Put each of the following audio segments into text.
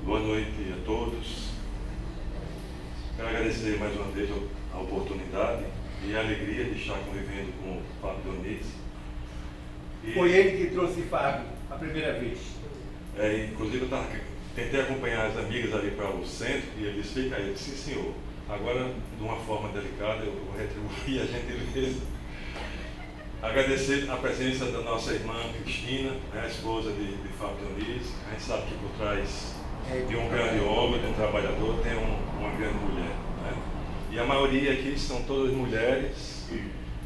Boa noite a todos. Quero agradecer mais uma vez a oportunidade e a alegria de estar convivendo com o Fábio Dionísio. Foi ele que trouxe Fábio a primeira vez. Inclusive, tentei acompanhar as amigas ali para o centro e ele disse: fica aí. Eu disse: sim, senhor. Agora, de uma forma delicada, eu vou retribuir a gentileza. Agradecer a presença da nossa irmã Cristina, a esposa de Fábio Dionísio. A gente sabe que por trás de um grande homem, de um trabalhador, tem uma grande mulher. Né? E a maioria aqui são todas mulheres.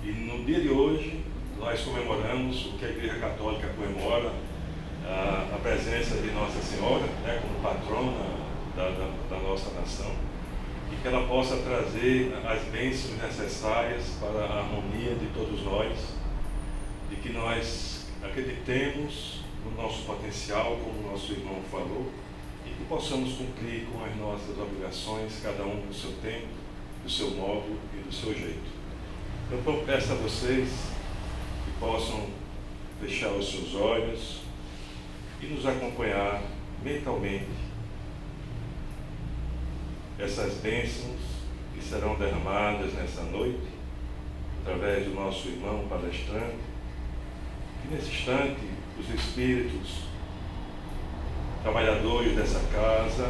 E no dia de hoje, nós comemoramos o que a Igreja Católica comemora, a presença de Nossa Senhora, né, como patrona da nossa nação, e que ela possa trazer as bênçãos necessárias para a harmonia de todos nós, de que nós acreditemos no nosso potencial, como o nosso irmão falou, e que possamos cumprir com as nossas obrigações, cada um do seu tempo, do seu modo e do seu jeito. Então, eu peço a vocês que possam fechar os seus olhos e nos acompanhar mentalmente essas bênçãos que serão derramadas nessa noite, através do nosso irmão palestrante, que nesse instante os espíritos trabalhadores dessa casa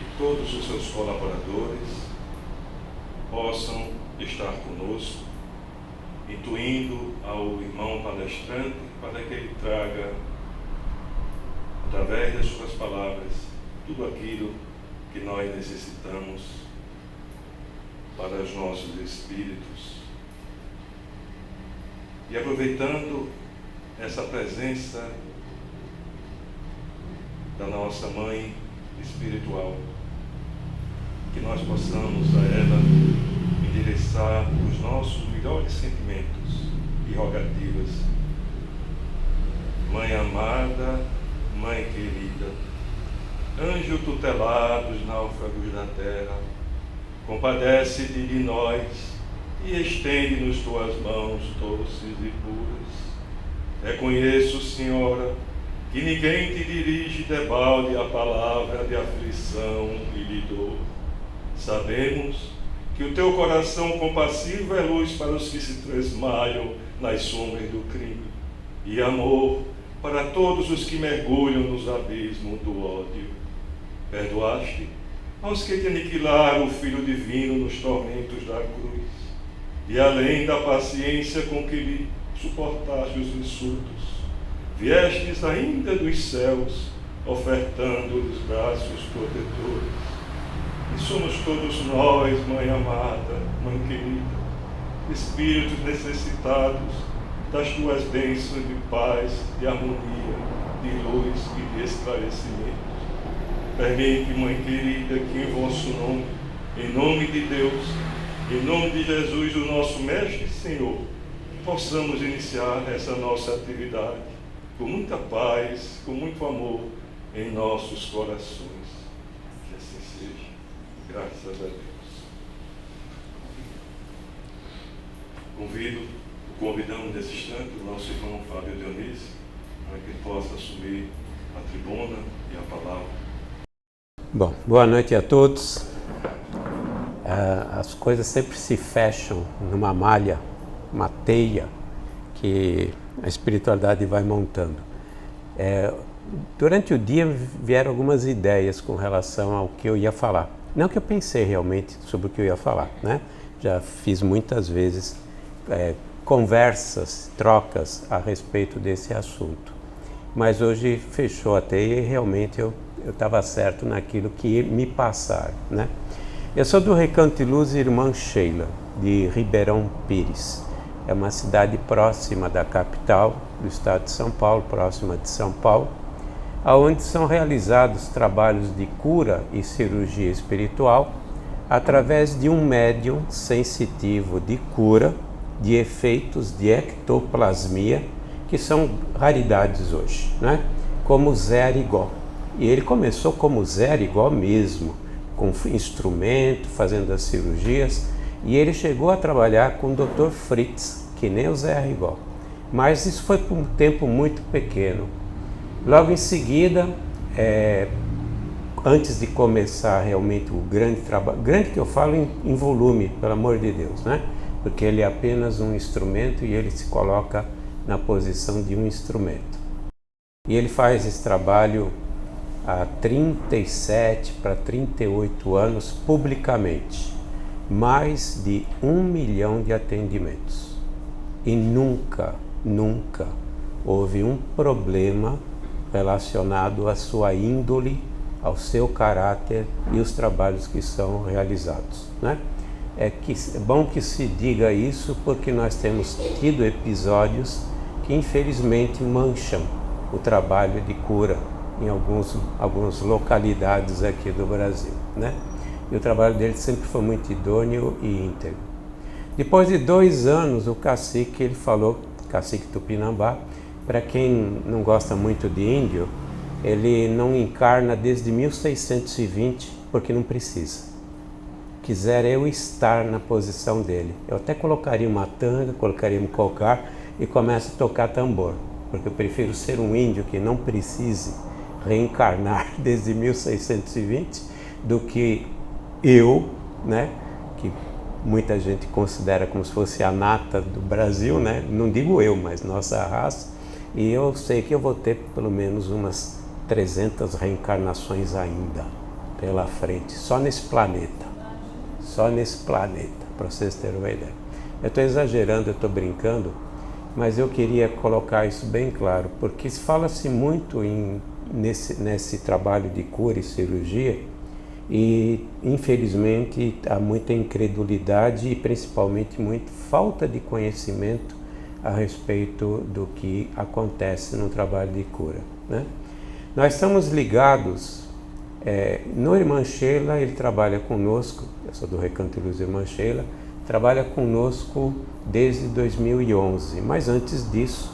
e todos os seus colaboradores possam estar conosco, intuindo ao irmão palestrante para que ele traga, através das suas palavras, tudo aquilo que nós necessitamos para os nossos espíritos. E aproveitando essa presença da nossa Mãe espiritual, que nós possamos a ela endereçar os nossos melhores sentimentos e rogativas. Mãe amada, Mãe querida, anjo tutelar dos náufragos da terra, compadece-te de nós e estende-nos tuas mãos doces e puras. Reconheço, Senhora, que ninguém te dirige debalde a palavra de aflição e de dor. Sabemos que o teu coração compassivo é luz para os que se tresmalham nas sombras do crime, e amor para todos os que mergulham nos abismos do ódio. Perdoaste aos que te aniquilaram o Filho Divino nos tormentos da cruz, e além da paciência com que lhe suportaste os insultos, viestes ainda dos céus, ofertando-lhes braços protetores. E somos todos nós, Mãe amada, Mãe querida, espíritos necessitados das tuas bênçãos de paz, de harmonia, de luz e de esclarecimento. Permite, Mãe querida, que em vosso nome, em nome de Deus, em nome de Jesus, o nosso Mestre e Senhor, possamos iniciar essa nossa atividade com muita paz, com muito amor em nossos corações. Que assim seja. Graças a Deus. Convidamos nesse instante o nosso irmão Fábio Dionísio para que ele possa assumir a tribuna e a palavra. Bom, boa noite a todos. As coisas sempre se fecham numa malha, uma teia que a espiritualidade vai montando. Durante o dia vieram algumas ideias com relação ao que eu ia falar. Não que eu pensei realmente sobre o que eu ia falar, né? Já fiz muitas vezes conversas, trocas a respeito desse assunto. Mas hoje fechou a teia e realmente eu estava certo naquilo que me passaram, né? Eu sou do Recanto de Luz Irmã Sheila, de Ribeirão Pires. É uma cidade próxima da capital do estado de São Paulo, próxima de São Paulo, onde são realizados trabalhos de cura e cirurgia espiritual através de um médium sensitivo de cura de efeitos de ectoplasmia, que são raridades hoje, né? Como Zé Arigó. E ele começou como Zé Arigó mesmo, com instrumento, fazendo as cirurgias, e ele chegou a trabalhar com o Dr. Fritz, que nem o Zé Arigó. Mas isso foi por um tempo muito pequeno. Logo em seguida, antes de começar realmente o grande trabalho, grande que eu falo em volume, pelo amor de Deus, né? Porque ele é apenas um instrumento e ele se coloca na posição de um instrumento. E ele faz esse trabalho há 37 para 38 anos publicamente, mais de 1 milhão de atendimentos. E nunca houve um problema relacionado à sua índole, ao seu caráter e os trabalhos que são realizados, né? É bom que se diga isso, porque nós temos tido episódios que infelizmente mancham o trabalho de cura em algumas localidades aqui do Brasil, né? E o trabalho dele sempre foi muito idôneo e íntegro. Depois de 2 anos, o cacique, ele falou, cacique Tupinambá, para quem não gosta muito de índio, ele não encarna desde 1620, porque não precisa. Quiser eu estar na posição dele, eu até colocaria uma tanga, colocaria um cocar e começo a tocar tambor, porque eu prefiro ser um índio que não precise reencarnar desde 1620 do que eu, né, que muita gente considera como se fosse a nata do Brasil, né? Não digo eu, mas nossa raça. E eu sei que eu vou ter pelo menos umas 300 reencarnações ainda pela frente, só nesse planeta. Só nesse planeta, para vocês terem uma ideia. Eu estou exagerando, eu estou brincando, mas eu queria colocar isso bem claro, porque se fala-se muito nesse trabalho de cura e cirurgia, e infelizmente há muita incredulidade e principalmente muita falta de conhecimento a respeito do que acontece no trabalho de cura, né? Nós estamos ligados, no Irmã Sheila, ele trabalha conosco, eu sou do Recanto de Luz Irmã Sheila, trabalha conosco desde 2011, mas antes disso,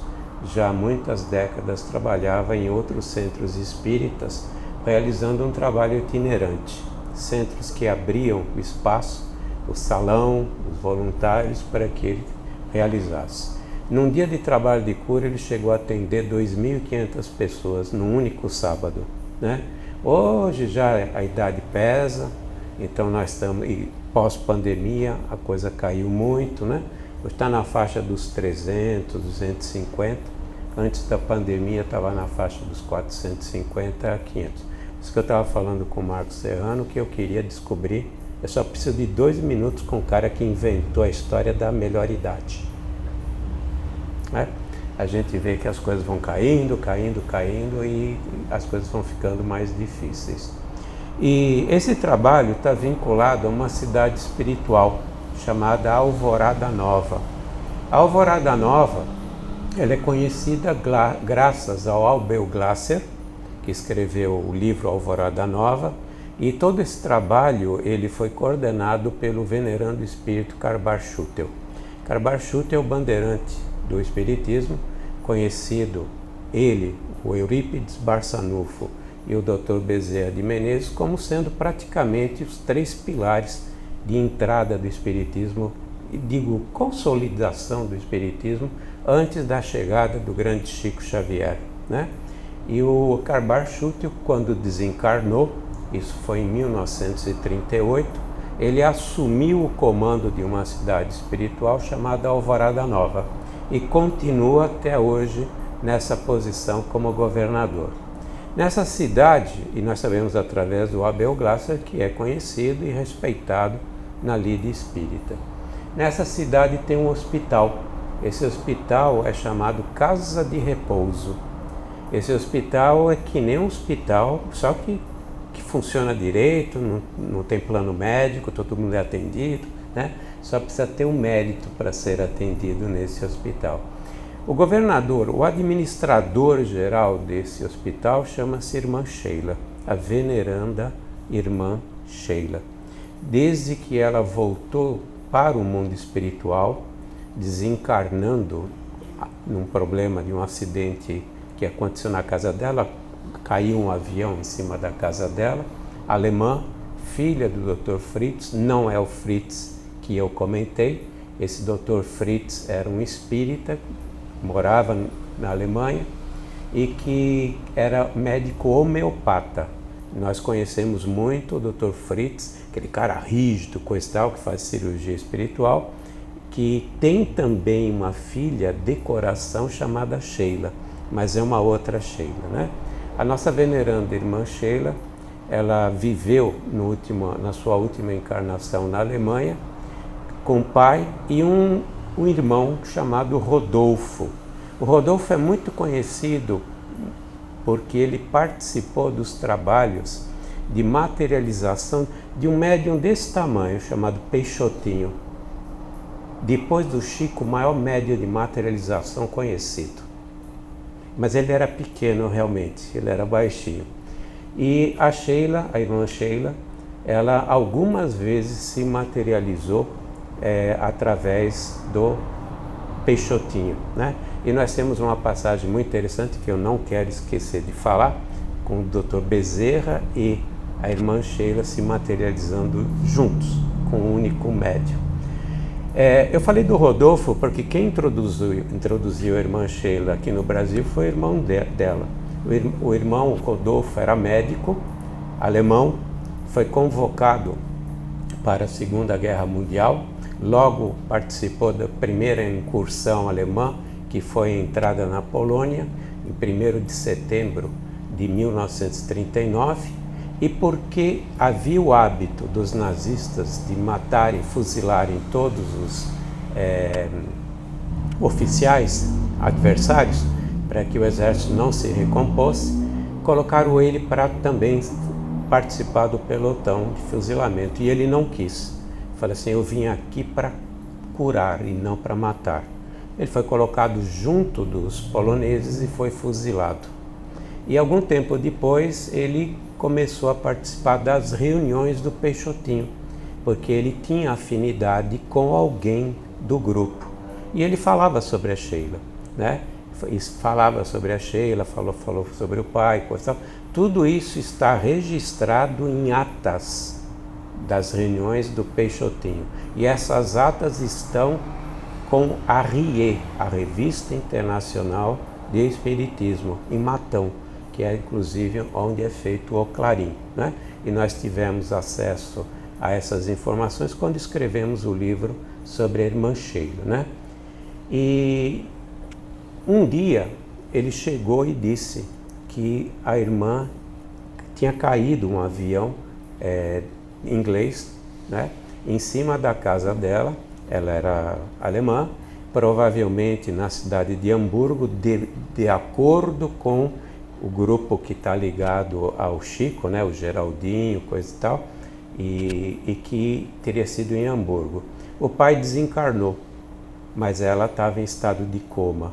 já há muitas décadas, trabalhava em outros centros espíritas, realizando um trabalho itinerante, centros que abriam o espaço, o salão, os voluntários, para que ele realizasse. Num dia de trabalho de cura, ele chegou a atender 2.500 pessoas num único sábado, né? Hoje já a idade pesa, então nós estamos, e pós-pandemia a coisa caiu muito, né? Hoje está na faixa dos 300, 250, antes da pandemia estava na faixa dos 450 a 500. Isso que eu estava falando com o Marcos Serrano, que eu queria descobrir, eu só preciso de 2 minutos com o cara que inventou a história da melhor idade. A gente vê que as coisas vão caindo e as coisas vão ficando mais difíceis. E esse trabalho está vinculado a uma cidade espiritual chamada Alvorada Nova. A Alvorada Nova, ela é conhecida graças ao Abel Glasser, que escreveu o livro Alvorada Nova, e todo esse trabalho ele foi coordenado pelo venerando espírito Karbar Schutel. Karbar Schutel é o bandeirante do espiritismo, conhecido ele, o Eurípides Barçanufo e o Dr. Bezerra de Menezes como sendo praticamente os 3 pilares de entrada do espiritismo, digo, consolidação do espiritismo antes da chegada do grande Chico Xavier, né? E o Karbar Schutel, quando desencarnou, isso foi em 1938, ele assumiu o comando de uma cidade espiritual chamada Alvorada Nova e continua até hoje nessa posição como governador. Nessa cidade, e nós sabemos através do Abel Glasser, que é conhecido e respeitado na lida espírita. Nessa cidade tem um hospital. Esse hospital é chamado Casa de Repouso. Esse hospital é que nem um hospital, só que funciona direito, não tem plano médico, todo mundo é atendido, né? Só precisa ter um mérito para ser atendido nesse hospital. O governador, o administrador geral desse hospital chama-se Irmã Sheila, a veneranda Irmã Sheila. Desde que ela voltou para o mundo espiritual, desencarnando num problema de um acidente que aconteceu na casa dela, caiu um avião em cima da casa dela, alemã, filha do Dr. Fritz, não é o Fritz que eu comentei, esse Dr. Fritz era um espírita, morava na Alemanha e que era médico homeopata. Nós conhecemos muito o Dr. Fritz, aquele cara rígido, coisa e tal, que faz cirurgia espiritual, que tem também uma filha de coração chamada Sheila, mas é uma outra Sheila, né? A nossa veneranda irmã Sheila, ela viveu na sua última encarnação na Alemanha, com o pai e um irmão chamado Rodolfo. O Rodolfo é muito conhecido porque ele participou dos trabalhos de materialização de um médium desse tamanho, chamado Peixotinho. Depois do Chico, o maior médium de materialização conhecido. Mas ele era pequeno realmente, ele era baixinho. E a Sheila, a irmã Sheila, ela algumas vezes se materializou através do Peixotinho, né? E nós temos uma passagem muito interessante que eu não quero esquecer de falar, com o Dr. Bezerra e a irmã Sheila se materializando juntos, com um único médium. Eu falei do Rodolfo porque quem introduziu a irmã Sheila aqui no Brasil foi o irmão dela. O irmão Rodolfo era médico, alemão, foi convocado para a Segunda Guerra Mundial, logo participou da primeira incursão alemã, que foi a entrada na Polônia, em 1º de setembro de 1939, e porque havia o hábito dos nazistas de matarem e fuzilarem todos os oficiais adversários, para que o exército não se recompôsse, colocaram ele para também participar do pelotão de fuzilamento, e ele não quis. Falei assim, eu vim aqui para curar e não para matar. Ele foi colocado junto dos poloneses e foi fuzilado. E algum tempo depois ele começou a participar das reuniões do Peixotinho, porque ele tinha afinidade com alguém do grupo. E ele falava sobre a Sheila, né? Falava sobre a Sheila, falou sobre o pai, coisa tal. Tudo isso está registrado em atas das reuniões do Peixotinho. E essas atas estão com a RIE, a Revista Internacional de Espiritismo, em Matão, que é inclusive onde é feito o Clarim, né? E nós tivemos acesso a essas informações quando escrevemos o livro sobre a irmã Sheila, né? E um dia ele chegou e disse que a irmã tinha caído um avião inglês, né, em cima da casa dela. Ela era alemã, provavelmente na cidade de Hamburgo, de acordo com o grupo que está ligado ao Chico, né, o Geraldinho, coisa e tal, e que teria sido em Hamburgo. O pai desencarnou, mas ela estava em estado de coma.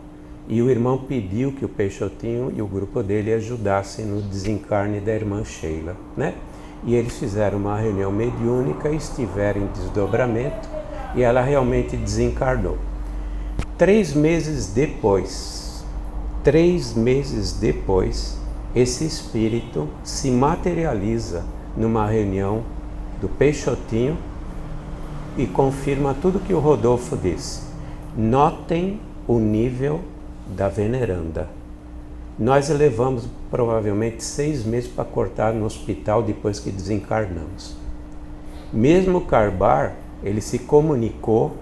E o irmão pediu que o Peixotinho e o grupo dele ajudassem no desencarne da irmã Sheila, né? E eles fizeram uma reunião mediúnica e estiveram em desdobramento, e ela realmente desencarnou. 3 meses depois, esse espírito se materializa numa reunião do Peixotinho e confirma tudo que o Rodolfo disse. Notem o nível da veneranda. Nós levamos provavelmente 6 meses para cortar no hospital depois que desencarnamos. Mesmo Carbar, ele se comunicou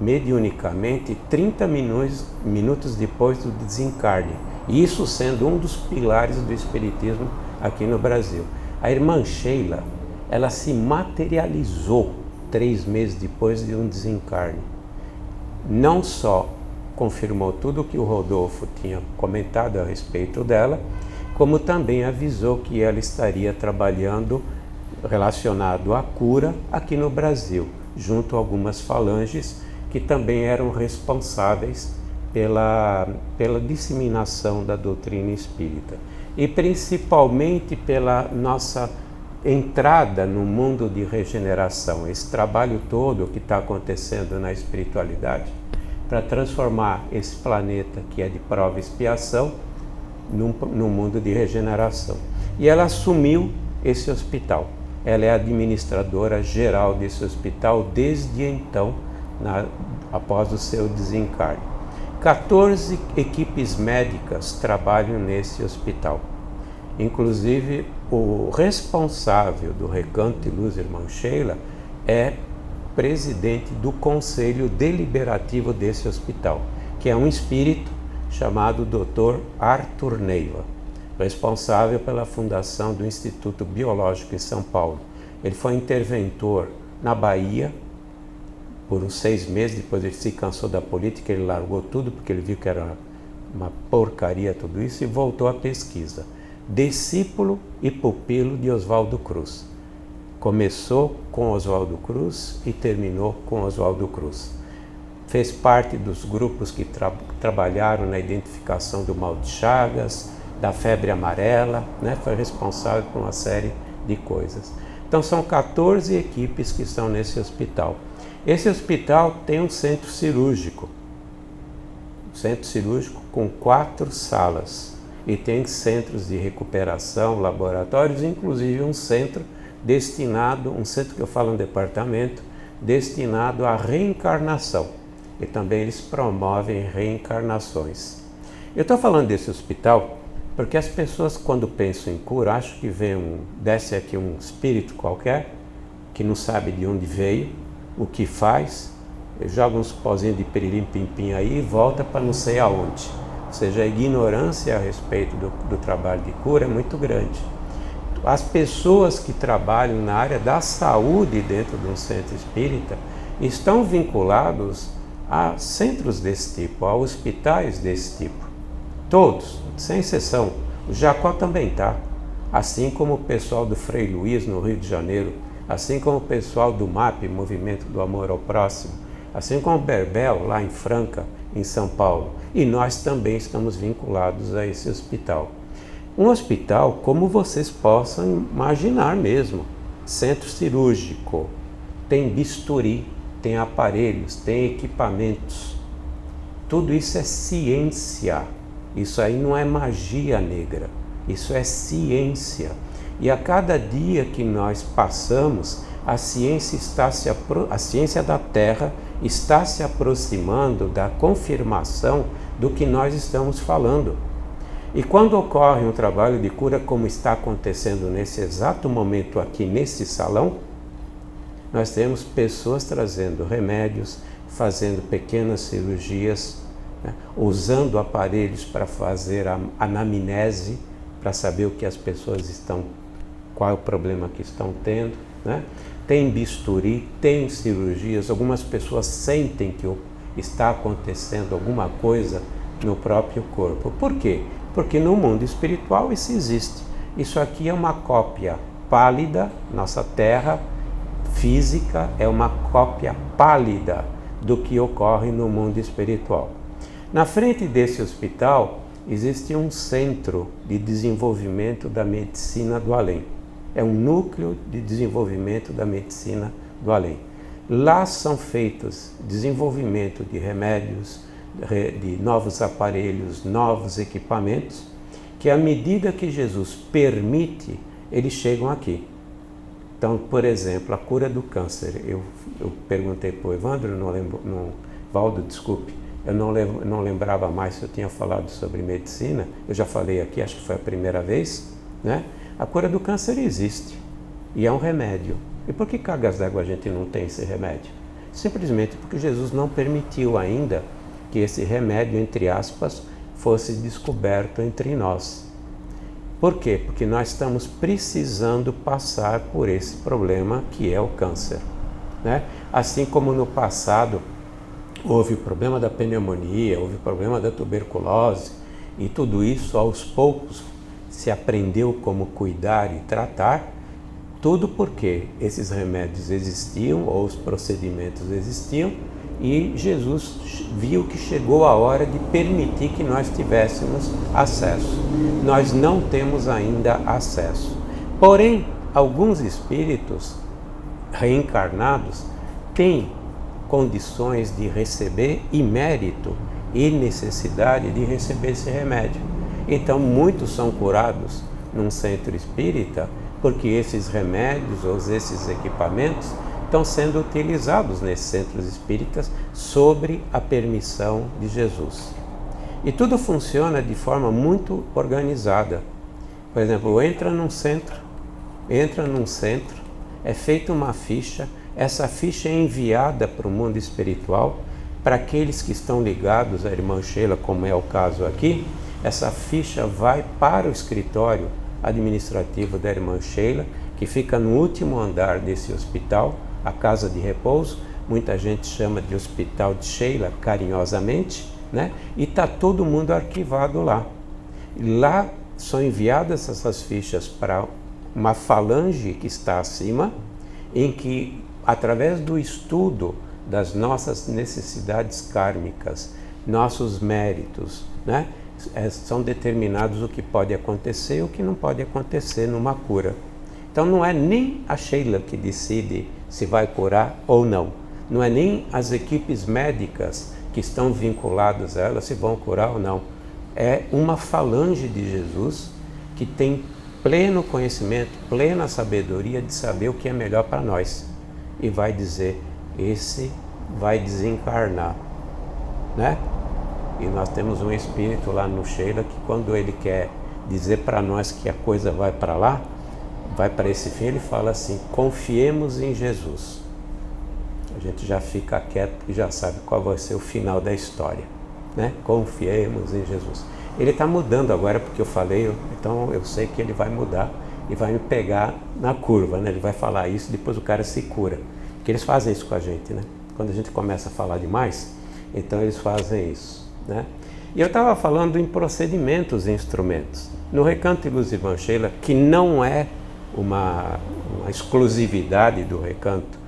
mediunicamente 30 minutos depois do desencarne. Isso sendo um dos pilares do espiritismo aqui no Brasil. A irmã Sheila, ela se materializou 3 meses depois de um desencarne. Não só confirmou tudo o que o Rodolfo tinha comentado a respeito dela, como também avisou que ela estaria trabalhando relacionado à cura aqui no Brasil, junto a algumas falanges que também eram responsáveis pela disseminação da doutrina espírita. E principalmente pela nossa entrada no mundo de regeneração, esse trabalho todo que está acontecendo na espiritualidade, para transformar esse planeta que é de prova e expiação num mundo de regeneração. E ela assumiu esse hospital. Ela é administradora geral desse hospital desde então, após o seu desencarne. 14 equipes médicas trabalham nesse hospital. Inclusive, o responsável do Recanto de Luz, irmã Sheila, é presidente do conselho deliberativo desse hospital, que é um espírito chamado Dr. Arthur Neiva, responsável pela fundação do Instituto Biológico em São Paulo. Ele foi interventor na Bahia por uns 6 meses, depois ele se cansou da política, ele largou tudo porque ele viu que era uma porcaria tudo isso e voltou à pesquisa. Discípulo e pupilo de Oswaldo Cruz. Começou com Oswaldo Cruz e terminou com Oswaldo Cruz. Fez parte dos grupos que trabalharam na identificação do mal de Chagas, da febre amarela, né? Foi responsável por uma série de coisas. Então são 14 equipes que estão nesse hospital. Esse hospital tem um centro cirúrgico com 4 salas e tem centros de recuperação, laboratórios, inclusive um centro que eu falo um departamento, destinado à reencarnação. E também eles promovem reencarnações. Eu estou falando desse hospital porque as pessoas, quando pensam em cura, acham que desce aqui um espírito qualquer, que não sabe de onde veio, o que faz, joga uns pozinhos de pirilim-pim-pim aí e volta para não sei aonde. Ou seja, a ignorância a respeito do trabalho de cura é muito grande. As pessoas que trabalham na área da saúde dentro de um centro espírita estão vinculados a centros desse tipo, a hospitais desse tipo. Todos, sem exceção. O Jacó também está. Assim como o pessoal do Frei Luiz, no Rio de Janeiro, assim como o pessoal do MAP, Movimento do Amor ao Próximo, assim como o Berbel, lá em Franca, em São Paulo. E nós também estamos vinculados a esse hospital. Um hospital, como vocês possam imaginar mesmo, centro cirúrgico, tem bisturi, tem aparelhos, tem equipamentos. Tudo isso é ciência. Isso aí não é magia negra, isso é ciência. E a cada dia que nós passamos, a ciência da Terra está se aproximando da confirmação do que nós estamos falando. E quando ocorre um trabalho de cura, como está acontecendo nesse exato momento aqui nesse salão, nós temos pessoas trazendo remédios, fazendo pequenas cirurgias, né, usando aparelhos para fazer a anamnese, para saber o que as pessoas qual é o problema que estão tendo, né? Tem bisturi, tem cirurgias, algumas pessoas sentem que está acontecendo alguma coisa no próprio corpo. Por quê? Porque no mundo espiritual isso existe. Isso aqui é uma cópia pálida, nossa Terra física é uma cópia pálida do que ocorre no mundo espiritual. Na frente desse hospital existe um centro de desenvolvimento da medicina do além. É um núcleo de desenvolvimento da medicina do além. Lá são feitos desenvolvimento de remédios, de novos aparelhos, novos equipamentos, que à medida que Jesus permite, eles chegam aqui. Então, por exemplo, a cura do câncer. Eu perguntei para o Evandro, Valdo, desculpe, eu não lembrava mais se eu tinha falado sobre medicina, eu já falei aqui, acho que foi a primeira vez, né? A cura do câncer existe e é um remédio. E por que cargas d'água a gente não tem esse remédio? Simplesmente porque Jesus não permitiu ainda que esse remédio, entre aspas, fosse descoberto entre nós. Por quê? Porque nós estamos precisando passar por esse problema que é o câncer, né? Assim como no passado houve o problema da pneumonia, houve o problema da tuberculose, e tudo isso aos poucos se aprendeu como cuidar e tratar, tudo porque esses remédios existiam ou os procedimentos existiam e Jesus viu que chegou a hora de permitir que nós tivéssemos acesso. Nós não temos ainda acesso. Porém, alguns espíritos reencarnados têm condições de receber e mérito e necessidade de receber esse remédio. Então, muitos são curados num centro espírita porque esses remédios ou esses equipamentos estão sendo utilizados nesses centros espíritas sobre a permissão de Jesus. E tudo funciona de forma muito organizada. Por exemplo, entra num centro, é feita uma ficha, essa ficha é enviada para o mundo espiritual, para aqueles que estão ligados à irmã Sheila, como é o caso aqui, essa ficha vai para o escritório administrativo da irmã Sheila, que fica no último andar desse hospital, a casa de repouso, muita gente chama de Hospital de Sheila, carinhosamente, né? E está todo mundo arquivado lá. Lá são enviadas essas fichas para uma falange que está acima, em que, através do estudo das nossas necessidades kármicas, nossos méritos, né, são determinados o que pode acontecer e o que não pode acontecer numa cura. Então não é nem a Sheila que decide se vai curar ou não. Não é nem as equipes médicas que estão vinculadas a ela se vão curar ou não. É uma falange de Jesus que tem pleno conhecimento, plena sabedoria de saber o que é melhor para nós. E vai dizer, esse vai desencarnar, né? E nós temos um espírito lá no Sheila que, quando ele quer dizer para nós que a coisa vai para lá, vai para esse fim, ele fala assim, confiemos em Jesus. A gente já fica quieto e já sabe qual vai ser o final da história, né? Confiemos em Jesus. Ele está mudando agora, porque eu falei, então eu sei que ele vai mudar e vai me pegar na curva, né? Ele vai falar isso, depois o cara se cura. Porque eles fazem isso com a gente, né? Quando a gente começa a falar demais, então eles fazem isso, né? E eu estava falando em procedimentos e instrumentos. No Recanto de Luz de Irmã Sheila, que não é uma exclusividade do Recanto,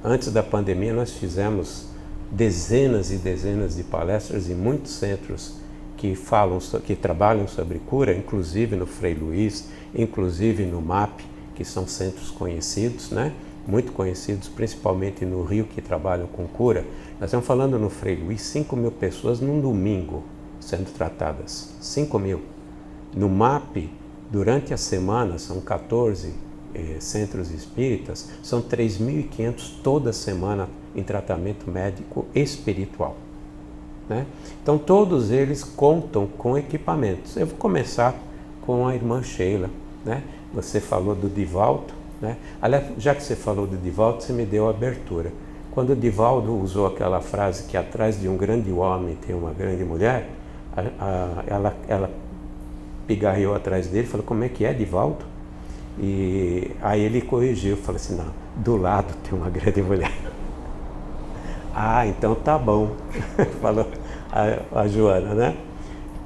antes da pandemia nós fizemos dezenas e dezenas de palestras em muitos centros que trabalham sobre cura, inclusive no Frei Luís, inclusive no MAP, que são centros conhecidos, né? Muito conhecidos, principalmente no Rio, que trabalham com cura. Nós estamos falando no Frei Luís, 5.000 pessoas num domingo sendo tratadas, 5.000. No MAP, durante a semana, são 14 centros espíritas, são 3.500 toda semana em tratamento médico espiritual, né? Então todos eles contam com equipamentos. Eu vou começar com a irmã Sheila, né? Você falou do Divaldo, né? Aliás, já que você falou do Divaldo, você me deu a abertura. Quando o Divaldo usou aquela frase que atrás de um grande homem tem uma grande mulher, ela pigarreou atrás dele e falou, como é que é, Divaldo? E aí ele corrigiu, falou assim, não, do lado tem uma grande mulher. Ah, então tá bom, falou a Joana, né?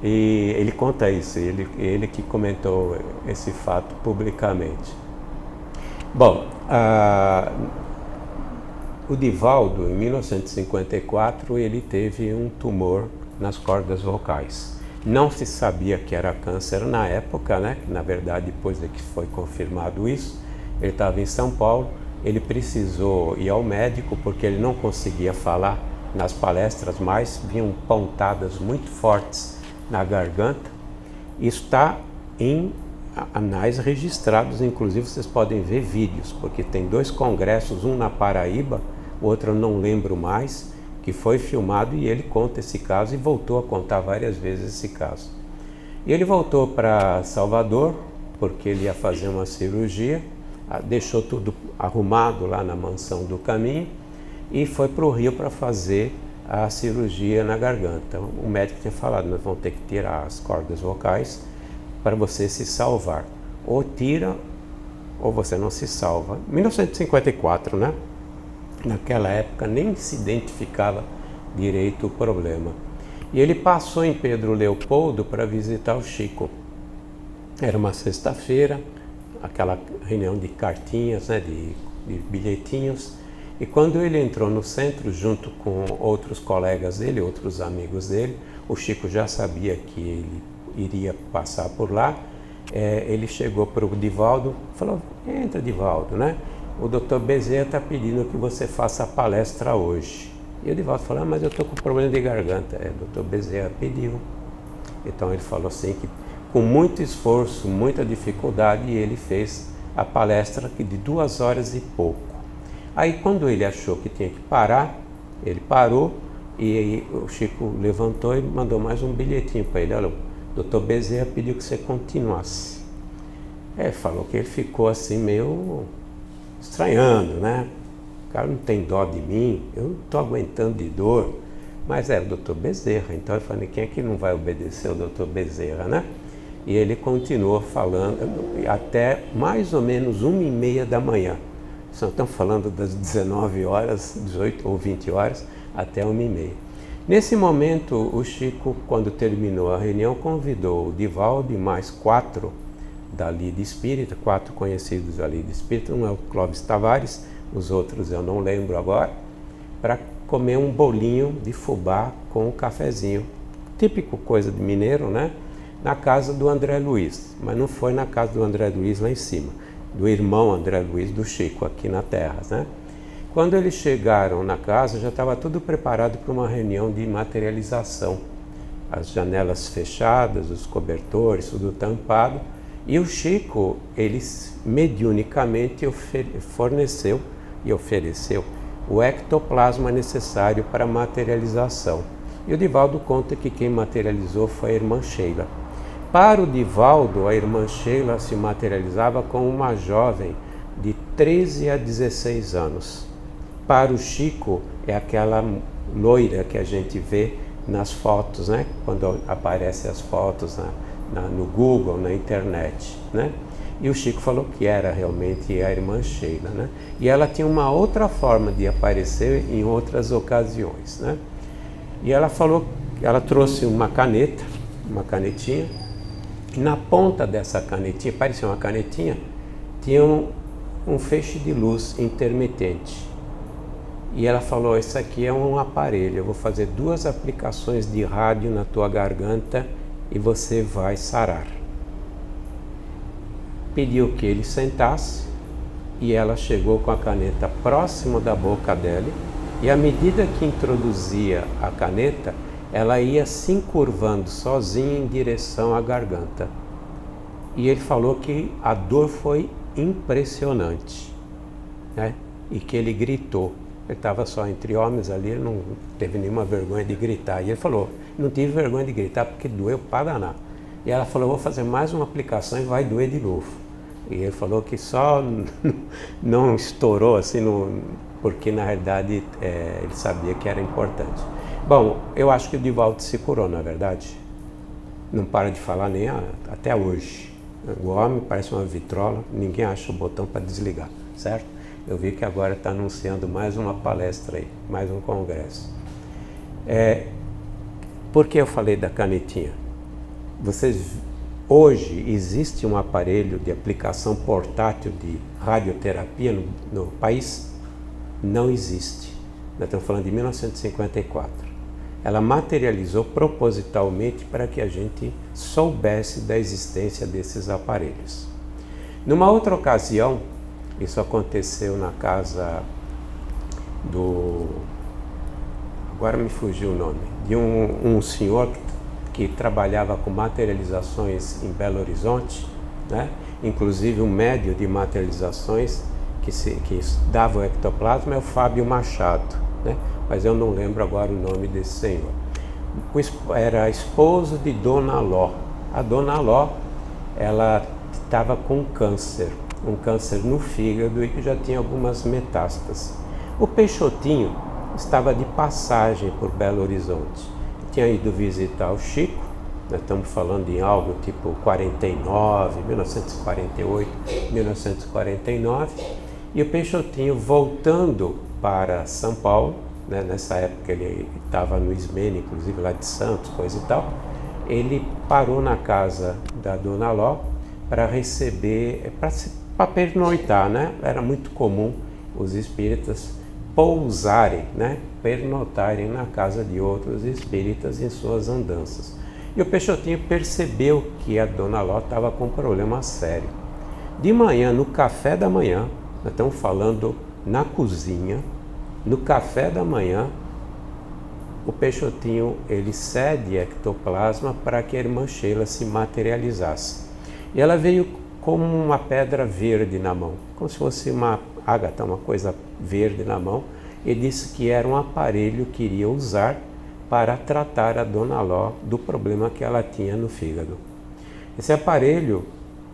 E ele conta isso, ele que comentou esse fato publicamente. Bom, o Divaldo, em 1954, ele teve um tumor nas cordas vocais. Não se sabia que era câncer na época, né? Na verdade, depois é que foi confirmado isso, ele estava em São Paulo, ele precisou ir ao médico porque ele não conseguia falar nas palestras mais, vinham pontadas muito fortes na garganta. Isso está em anais registrados, inclusive vocês podem ver vídeos, porque tem 2 congressos, um na Paraíba, o outro eu não lembro mais, que foi filmado e ele conta esse caso e voltou a contar várias vezes esse caso. E ele voltou para Salvador, porque ele ia fazer uma cirurgia, deixou tudo arrumado lá na Mansão do Caminho e foi para o Rio para fazer a cirurgia na garganta. O médico tinha falado, nós vamos ter que tirar as cordas vocais para você se salvar. Ou tira, ou você não se salva. 1954, né? Naquela época nem se identificava direito o problema. E ele passou em Pedro Leopoldo para visitar o Chico. Era uma sexta-feira, aquela reunião de cartinhas, né, de bilhetinhos. E quando ele entrou no centro, junto com outros colegas dele, outros amigos dele, o Chico já sabia que ele iria passar por lá. Ele chegou para o Divaldo e falou, entra, Divaldo, né? O doutor Bezerra está pedindo que você faça a palestra hoje. E o Divaldo falou, mas eu estou com problema de garganta. O doutor Bezerra pediu. Então ele falou assim que com muito esforço, muita dificuldade, ele fez a palestra de 2 horas e pouco. Aí quando ele achou que tinha que parar, ele parou e aí o Chico levantou e mandou mais um bilhetinho para ele. Olha, o doutor Bezerra pediu que você continuasse. Falou que ele ficou assim meio estranhando, né? O cara não tem dó de mim, eu não estou aguentando de dor. Mas era o doutor Bezerra, então eu falei, quem é que não vai obedecer o doutor Bezerra, né? E ele continuou falando até mais ou menos 1h30 da manhã. Estamos falando das 19 horas, 18 ou 20 horas, até 1h30. Nesse momento, o Chico, quando terminou a reunião, convidou o Divaldo e mais 4 da Lida Espírita, 4 conhecidos da Lida Espírita, um é o Clóvis Tavares, os outros eu não lembro agora, para comer um bolinho de fubá com um cafezinho, típico coisa de mineiro, né? Na casa do André Luiz, mas não foi na casa do André Luiz lá em cima, do irmão André Luiz do Chico aqui na Terra, né? Quando eles chegaram na casa, já estava tudo preparado para uma reunião de materialização. As janelas fechadas, os cobertores, tudo tampado. E o Chico, ele mediunicamente forneceu e ofereceu o ectoplasma necessário para a materialização. E o Divaldo conta que quem materializou foi a irmã Sheila. Para o Divaldo, a irmã Sheila se materializava como uma jovem de 13 a 16 anos. Para o Chico, é aquela loira que a gente vê nas fotos, né? Quando aparecem as fotos no Google, na internet, né? E o Chico falou que era realmente a irmã Sheila, né? E ela tinha uma outra forma de aparecer em outras ocasiões, né? E ela falou, ela trouxe uma canetinha, e na ponta dessa canetinha, parecia uma canetinha, tinha um feixe de luz intermitente. E ela falou, isso aqui é um aparelho, eu vou fazer 2 aplicações de rádio na tua garganta e você vai sarar. Pediu que ele sentasse e ela chegou com a caneta próximo da boca dele e à medida que introduzia a caneta, ela ia se encurvando sozinha em direção à garganta. E ele falou que a dor foi impressionante, né? E que ele gritou. Ele estava só entre homens ali, ele não teve nenhuma vergonha de gritar. E ele falou, não tive vergonha de gritar porque doeu para danar. E ela falou, vou fazer mais uma aplicação e vai doer de novo. E ele falou que só não estourou assim, porque na realidade ele sabia que era importante. Bom, eu acho que o Divaldo se curou, na verdade. Não para de falar nem até hoje. O homem parece uma vitrola, ninguém acha o botão para desligar, certo? Eu vi que agora está anunciando mais uma palestra aí, mais um congresso. Por que eu falei da canetinha? Hoje existe um aparelho de aplicação portátil de radioterapia no país? Não existe. Nós estamos falando de 1954. Ela materializou propositalmente para que a gente soubesse da existência desses aparelhos. Numa outra ocasião, isso aconteceu na casa agora me fugiu o nome, de um senhor que trabalhava com materializações em Belo Horizonte, né? Inclusive um médio de materializações que dava o ectoplasma é o Fábio Machado, né? Mas eu não lembro agora o nome desse senhor. Era esposo de Dona Ló. A Dona Ló, ela estava com um câncer no fígado e que já tinha algumas metástases. O Peixotinho estava de passagem por Belo Horizonte. Tinha ido visitar o Chico, nós estamos falando em algo tipo 1948, 1949, e o Peixotinho voltando para São Paulo, né, nessa época ele estava no Ismênia, inclusive lá de Santos, coisa e tal, ele parou na casa da Dona Ló para receber, para pernoitar, né? Era muito comum os espíritas pousarem, né? Pernotarem na casa de outros espíritas em suas andanças. E o Peixotinho percebeu que a Dona Ló estava com um problema sério. De manhã, no café da manhã, nós estamos falando na cozinha, no café da manhã, o Peixotinho ele cede ectoplasma para que a irmã Sheila se materializasse. E ela veio como uma pedra verde na mão, como se fosse uma ágata, uma coisa verde na mão, e disse que era um aparelho que iria usar para tratar a Dona Ló do problema que ela tinha no fígado. Esse aparelho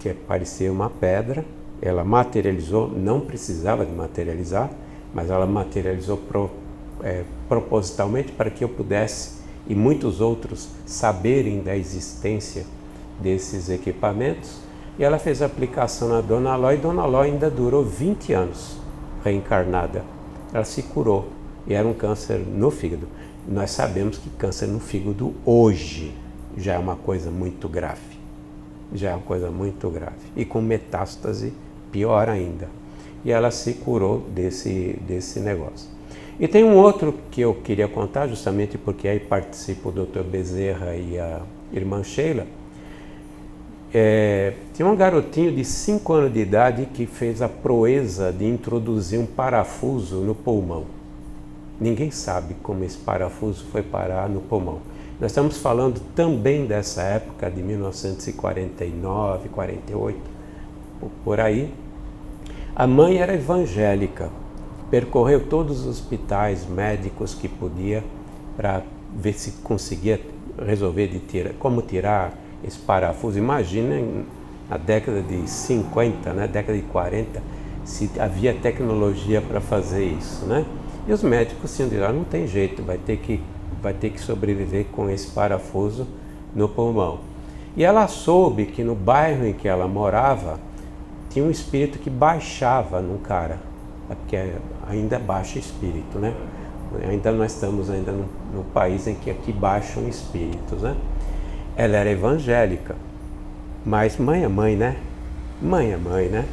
que parecia uma pedra, ela materializou, não precisava de materializar, mas ela materializou propositalmente para que eu pudesse e muitos outros saberem da existência desses equipamentos. E ela fez a aplicação na Dona Ló, e Dona Ló ainda durou 20 anos reencarnada. Ela se curou e era um câncer no fígado. Nós sabemos que câncer no fígado hoje já é uma coisa muito grave. Já é uma coisa muito grave. E com metástase, pior ainda. E ela se curou desse negócio. E tem um outro que eu queria contar, justamente porque aí participa o Dr. Bezerra e a irmã Sheila. Tinha um garotinho de 5 anos de idade que fez a proeza de introduzir um parafuso no pulmão. Ninguém sabe como esse parafuso foi parar no pulmão. Nós estamos falando também dessa época de 1949, 48, por aí. A mãe era evangélica, percorreu todos os hospitais médicos que podia para ver se conseguia resolver como tirar esse parafuso. Imaginem na década de 50, né, década de 40, se havia tecnologia para fazer isso, né? E os médicos tinham dito, não tem jeito, vai ter que sobreviver com esse parafuso no pulmão. E ela soube que no bairro em que ela morava tinha um espírito que baixava num cara, porque ainda baixa espírito, né? Ainda nós estamos no país em que aqui baixam espíritos, né? Ela era evangélica, mas mãe é mãe, né? Mãe é mãe, né?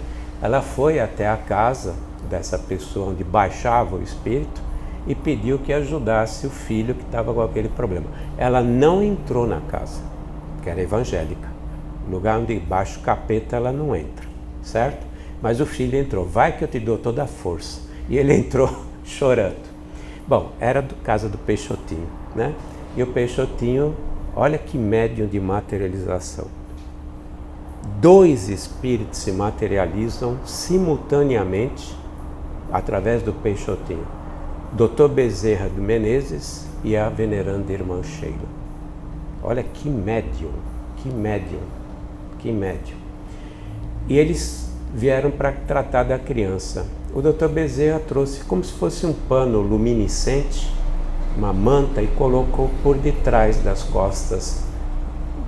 Ela foi até a casa dessa pessoa onde baixava o espírito e pediu que ajudasse o filho que estava com aquele problema. Ela não entrou na casa, porque era evangélica. No lugar onde baixa o capeta, ela não entra, certo? Mas o filho entrou, vai que eu te dou toda a força. E ele entrou chorando. Bom, era casa do Peixotinho, né? E o Peixotinho, olha que médium de materialização. 2 espíritos se materializam simultaneamente através do Peixotinho. Dr. Bezerra de Menezes e a veneranda irmã Sheila. Olha que médium, que médium, que médium. E eles vieram para tratar da criança. O Dr. Bezerra trouxe como se fosse um pano luminescente, uma manta, e colocou por detrás das costas,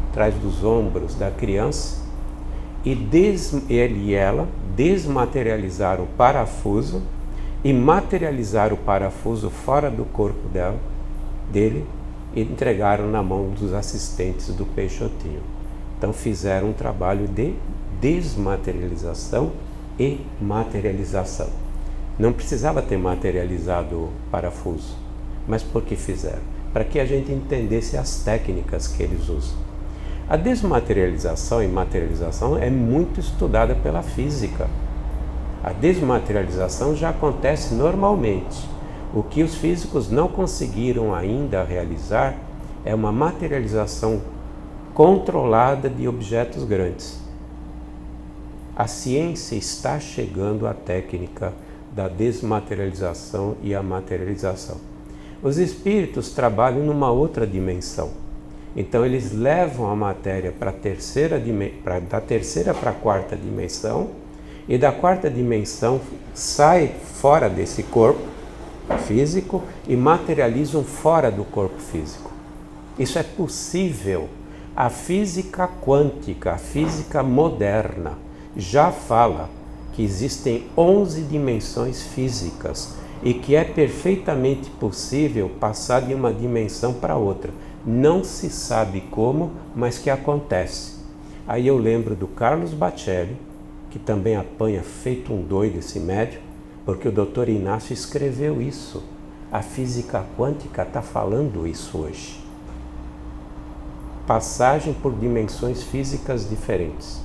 atrás dos ombros da criança, e ele e ela desmaterializaram o parafuso e materializaram o parafuso fora do corpo dele e entregaram na mão dos assistentes do Peixotinho. Então fizeram um trabalho de desmaterialização e materialização. Não precisava ter materializado o parafuso, mas por que fizeram? Para que a gente entendesse as técnicas que eles usam. A desmaterialização e materialização é muito estudada pela física. A desmaterialização já acontece normalmente. O que os físicos não conseguiram ainda realizar é uma materialização controlada de objetos grandes. A ciência está chegando à técnica da desmaterialização e a materialização. Os espíritos trabalham numa outra dimensão. Então eles levam a matéria para da terceira para a quarta dimensão, e da quarta dimensão sai fora desse corpo físico e materializam fora do corpo físico. Isso é possível. A física quântica, a física moderna, já fala que existem 11 dimensões físicas e que é perfeitamente possível passar de uma dimensão para outra. Não se sabe como, mas que acontece. Aí eu lembro do Carlos Bacelli, que também apanha feito um doido esse médium, porque o Dr. Inácio escreveu isso. A física quântica está falando isso hoje. Passagem por dimensões físicas diferentes,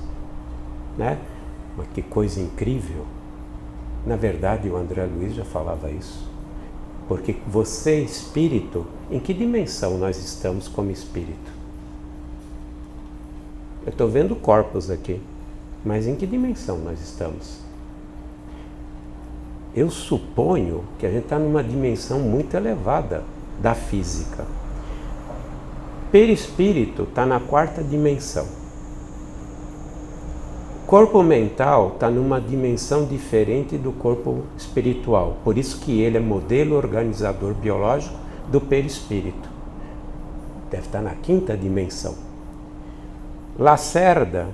né? Mas que coisa incrível. Na verdade, o André Luiz já falava isso. Porque você, espírito, em que dimensão nós estamos como espírito? Eu estou vendo corpos aqui, mas em que dimensão nós estamos? Eu suponho que a gente está numa dimensão muito elevada da física. Perispírito está na 4ª dimensão. corpo mental está numa dimensão diferente do corpo espiritual. Por isso que ele é modelo organizador biológico do perispírito. Deve estar na 5ª dimensão. Lacerda,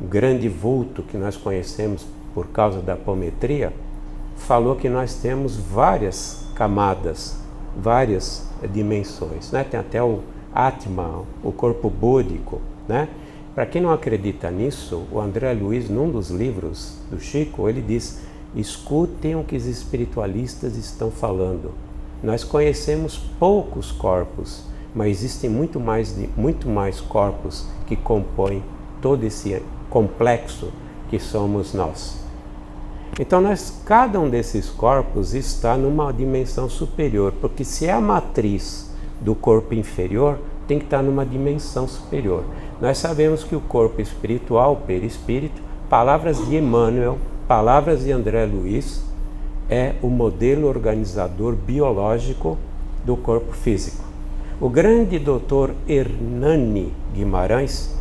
o grande vulto que nós conhecemos por causa da apometria, falou que nós temos várias camadas, várias dimensões, né? Tem até o Atma, o corpo búdico, né? Para quem não acredita nisso, o André Luiz, num dos livros do Chico, ele diz: escutem o que os espiritualistas estão falando. Nós conhecemos poucos corpos, mas existem muito mais corpos que compõem todo esse complexo que somos nós. Então, cada um desses corpos está numa dimensão superior, porque se é a matriz do corpo inferior, tem que estar numa dimensão superior. Nós sabemos que o corpo espiritual, o perispírito, palavras de Emmanuel, palavras de André Luiz, é o modelo organizador biológico do corpo físico. O grande doutor Hernani Guimarães,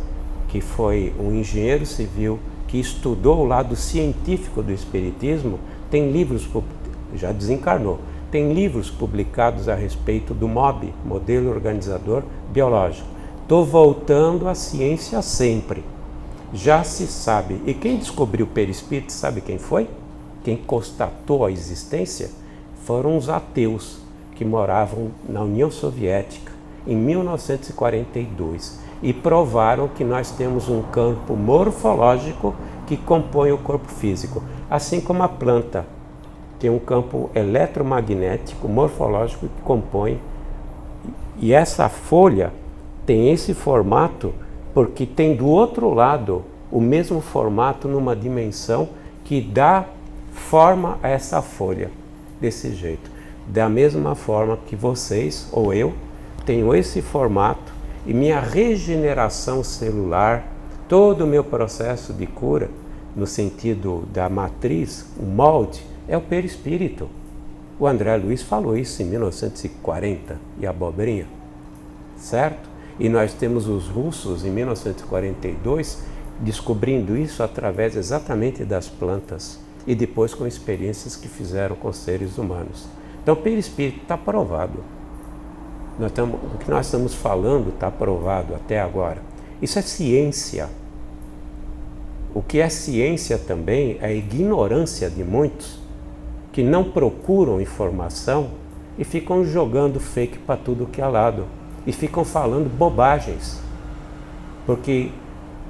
que foi um engenheiro civil que estudou o lado científico do espiritismo, tem livros, já desencarnou, tem livros publicados a respeito do MOB, modelo organizador biológico. Estou voltando à ciência sempre. Já se sabe. E quem descobriu o perispírito, sabe quem foi? Quem constatou a existência foram os ateus que moravam na União Soviética em 1942 e provaram que nós temos um campo morfológico que compõe o corpo físico, assim como a planta tem um campo eletromagnético morfológico que compõe, e essa folha tem esse formato porque tem do outro lado o mesmo formato numa dimensão que dá forma a essa folha, desse jeito. Da mesma forma que vocês, ou eu, tenho esse formato, e minha regeneração celular, todo o meu processo de cura, no sentido da matriz, o molde, é o perispírito. O André Luiz falou isso em 1940, e a abobrinha, certo? E nós temos os russos, em 1942, descobrindo isso através exatamente das plantas, e depois com experiências que fizeram com seres humanos. Então, o perispírito está provado. O que nós estamos falando está provado até agora. Isso é ciência. O que é ciência também é a ignorância de muitos que não procuram informação e ficam jogando fake para tudo que é lado e ficam falando bobagens. Porque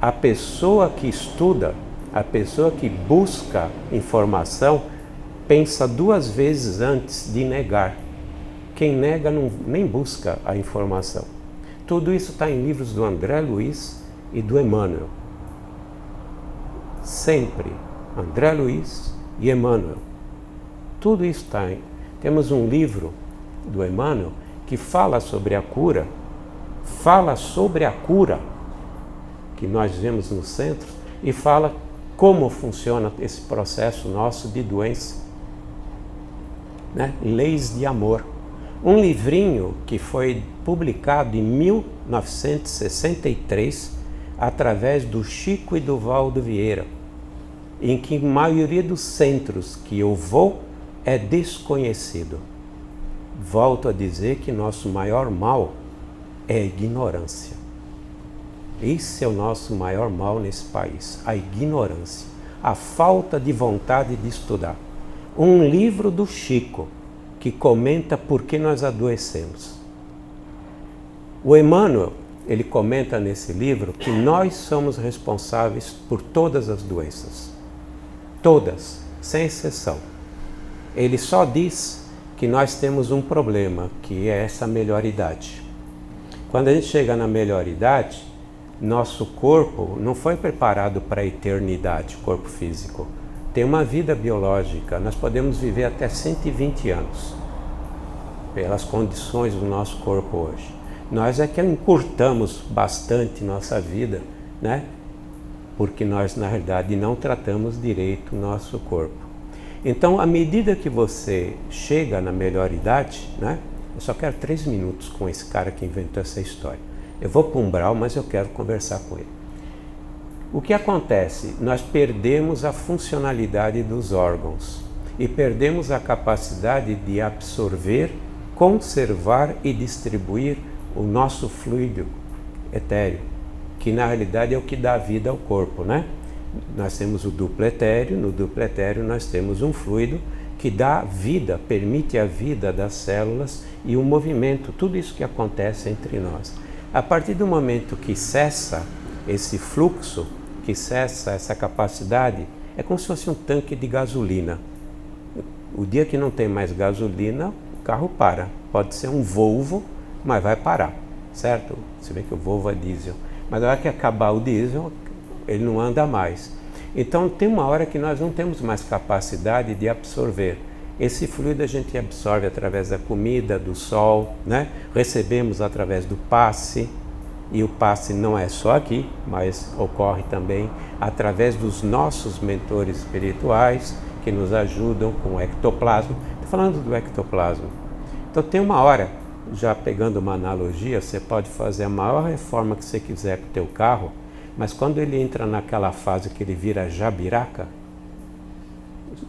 a pessoa que estuda, a pessoa que busca informação, pensa 2 vezes antes de negar. Quem nega nem busca a informação. Tudo isso está em livros do André Luiz e do Emmanuel. Sempre André Luiz e Emmanuel. Tudo isso está aí. Temos um livro do Emmanuel que fala sobre a cura, que nós vemos no centro, e fala como funciona esse processo nosso de doença, né? Leis de amor. Um livrinho que foi publicado em 1963 através do Chico e do Valdo Vieira, em que a maioria dos centros que eu vou é desconhecido. Volto a dizer que nosso maior mal é a ignorância. Esse é o nosso maior mal nesse país, a ignorância, a falta de vontade de estudar. Um livro do Chico que comenta por que nós adoecemos. O Emmanuel, ele comenta nesse livro que nós somos responsáveis por todas as doenças. Todas, sem exceção. Ele só diz que nós temos um problema, que é essa melhor-idade. Quando a gente chega na melhor-idade, nosso corpo não foi preparado para a eternidade, corpo físico. Tem uma vida biológica, nós podemos viver até 120 anos, pelas condições do nosso corpo hoje. Nós é que encurtamos bastante nossa vida, né? Porque nós, na realidade, não tratamos direito o nosso corpo. Então, à medida que você chega na melhor idade, né? Eu só quero 3 minutos com esse cara que inventou essa história. Eu vou para o umbral, mas eu quero conversar com ele. O que acontece? Nós perdemos a funcionalidade dos órgãos e perdemos a capacidade de absorver, conservar e distribuir o nosso fluido etéreo, que na realidade é o que dá vida ao corpo, né? Nós temos o duplo etéreo, no duplo etéreo nós temos um fluido que dá vida, permite a vida das células e o movimento, tudo isso que acontece entre nós. A partir do momento que cessa esse fluxo, que cessa essa capacidade, é como se fosse um tanque de gasolina. O dia que não tem mais gasolina, o carro para. Pode ser um Volvo, mas vai parar, certo? Você vê que o Volvo é diesel. Mas na hora que acabar o diesel, ele não anda mais. Então tem uma hora que nós não temos mais capacidade de absorver. Esse fluido a gente absorve através da comida, do sol, né? Recebemos através do passe, e o passe não é só aqui, mas ocorre também através dos nossos mentores espirituais, que nos ajudam com o ectoplasma. Estou falando do ectoplasma. Então tem uma hora, já pegando uma analogia, você pode fazer a maior reforma que você quiser com o teu carro, mas quando ele entra naquela fase que ele vira jabiraca,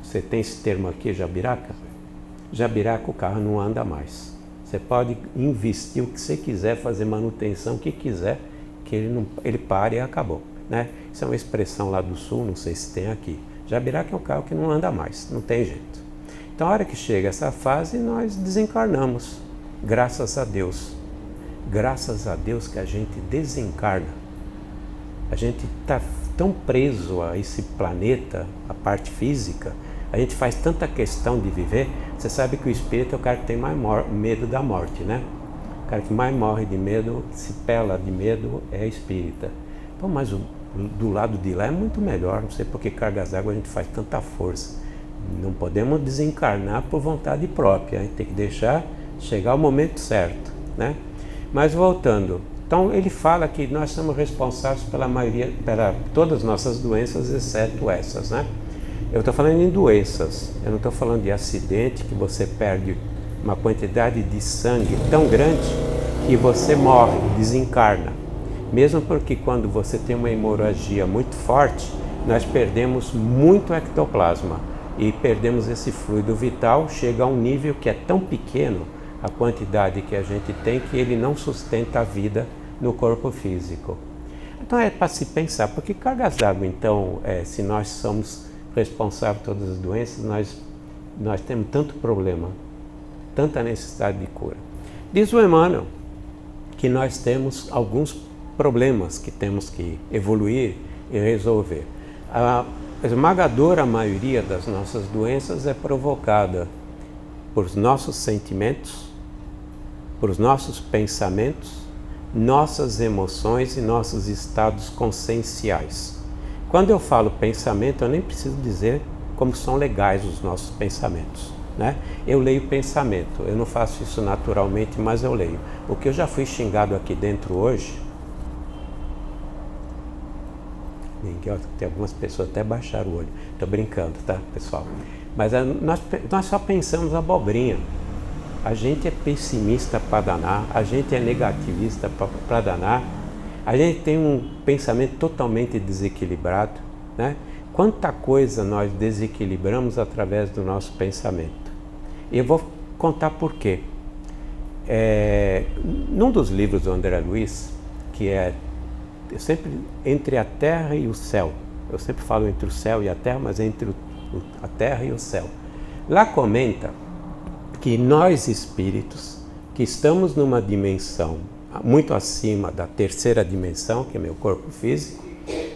você tem esse termo aqui, jabiraca? Jabiraca, o carro não anda mais. Você pode investir o que você quiser, fazer manutenção, o que quiser, que ele pare e acabou, né? Isso é uma expressão lá do sul, não sei se tem aqui. Jabiraca é um carro que não anda mais, não tem jeito. Então, a hora que chega essa fase, nós desencarnamos, graças a Deus. Graças a Deus que a gente desencarna. A gente está tão preso a esse planeta, a parte física, a gente faz tanta questão de viver. Você sabe que o espírito é o cara que tem mais medo da morte, né? O cara que mais morre de medo, se pela de medo, é espírita. Então, mas do lado de lá é muito melhor, não sei por que cargas d'água a gente faz tanta força. Não podemos desencarnar por vontade própria, a gente tem que deixar chegar o momento certo, né? Mas voltando, então ele fala que nós somos responsáveis pela todas as nossas doenças, exceto essas, né? Eu estou falando em doenças, eu não estou falando de acidente, que você perde uma quantidade de sangue tão grande que você morre, desencarna. Mesmo porque quando você tem uma hemorragia muito forte, nós perdemos muito ectoplasma e perdemos esse fluido vital, chega a um nível que é tão pequeno, a quantidade que a gente tem, que ele não sustenta a vida no corpo físico. Então é para se pensar, porque cargas d'água, então, se nós somos responsáveis por todas as doenças, nós temos tanto problema, tanta necessidade de cura. Diz o Emmanuel que nós temos alguns problemas que temos que evoluir e resolver. A esmagadora maioria das nossas doenças é provocada por nossos sentimentos, por nossos pensamentos, nossas emoções e nossos estados conscienciais. Quando eu falo pensamento, eu nem preciso dizer como são legais os nossos pensamentos, né? Eu leio pensamento, eu não faço isso naturalmente, mas eu leio. O que eu já fui xingado aqui dentro hoje, tem algumas pessoas até baixaram o olho, estou brincando, tá, pessoal? Mas nós só pensamos abobrinha. A gente é pessimista para danar, a gente é negativista para danar, a gente tem um pensamento totalmente desequilibrado, né? Quanta coisa nós desequilibramos através do nosso pensamento. E eu vou contar por quê. Num dos livros do André Luiz, que é sempre entre a terra e o céu, eu sempre falo entre o céu e a terra, mas é entre a terra e o céu. Lá comenta que nós espíritos, que estamos numa dimensão muito acima da terceira dimensão, que é meu corpo físico,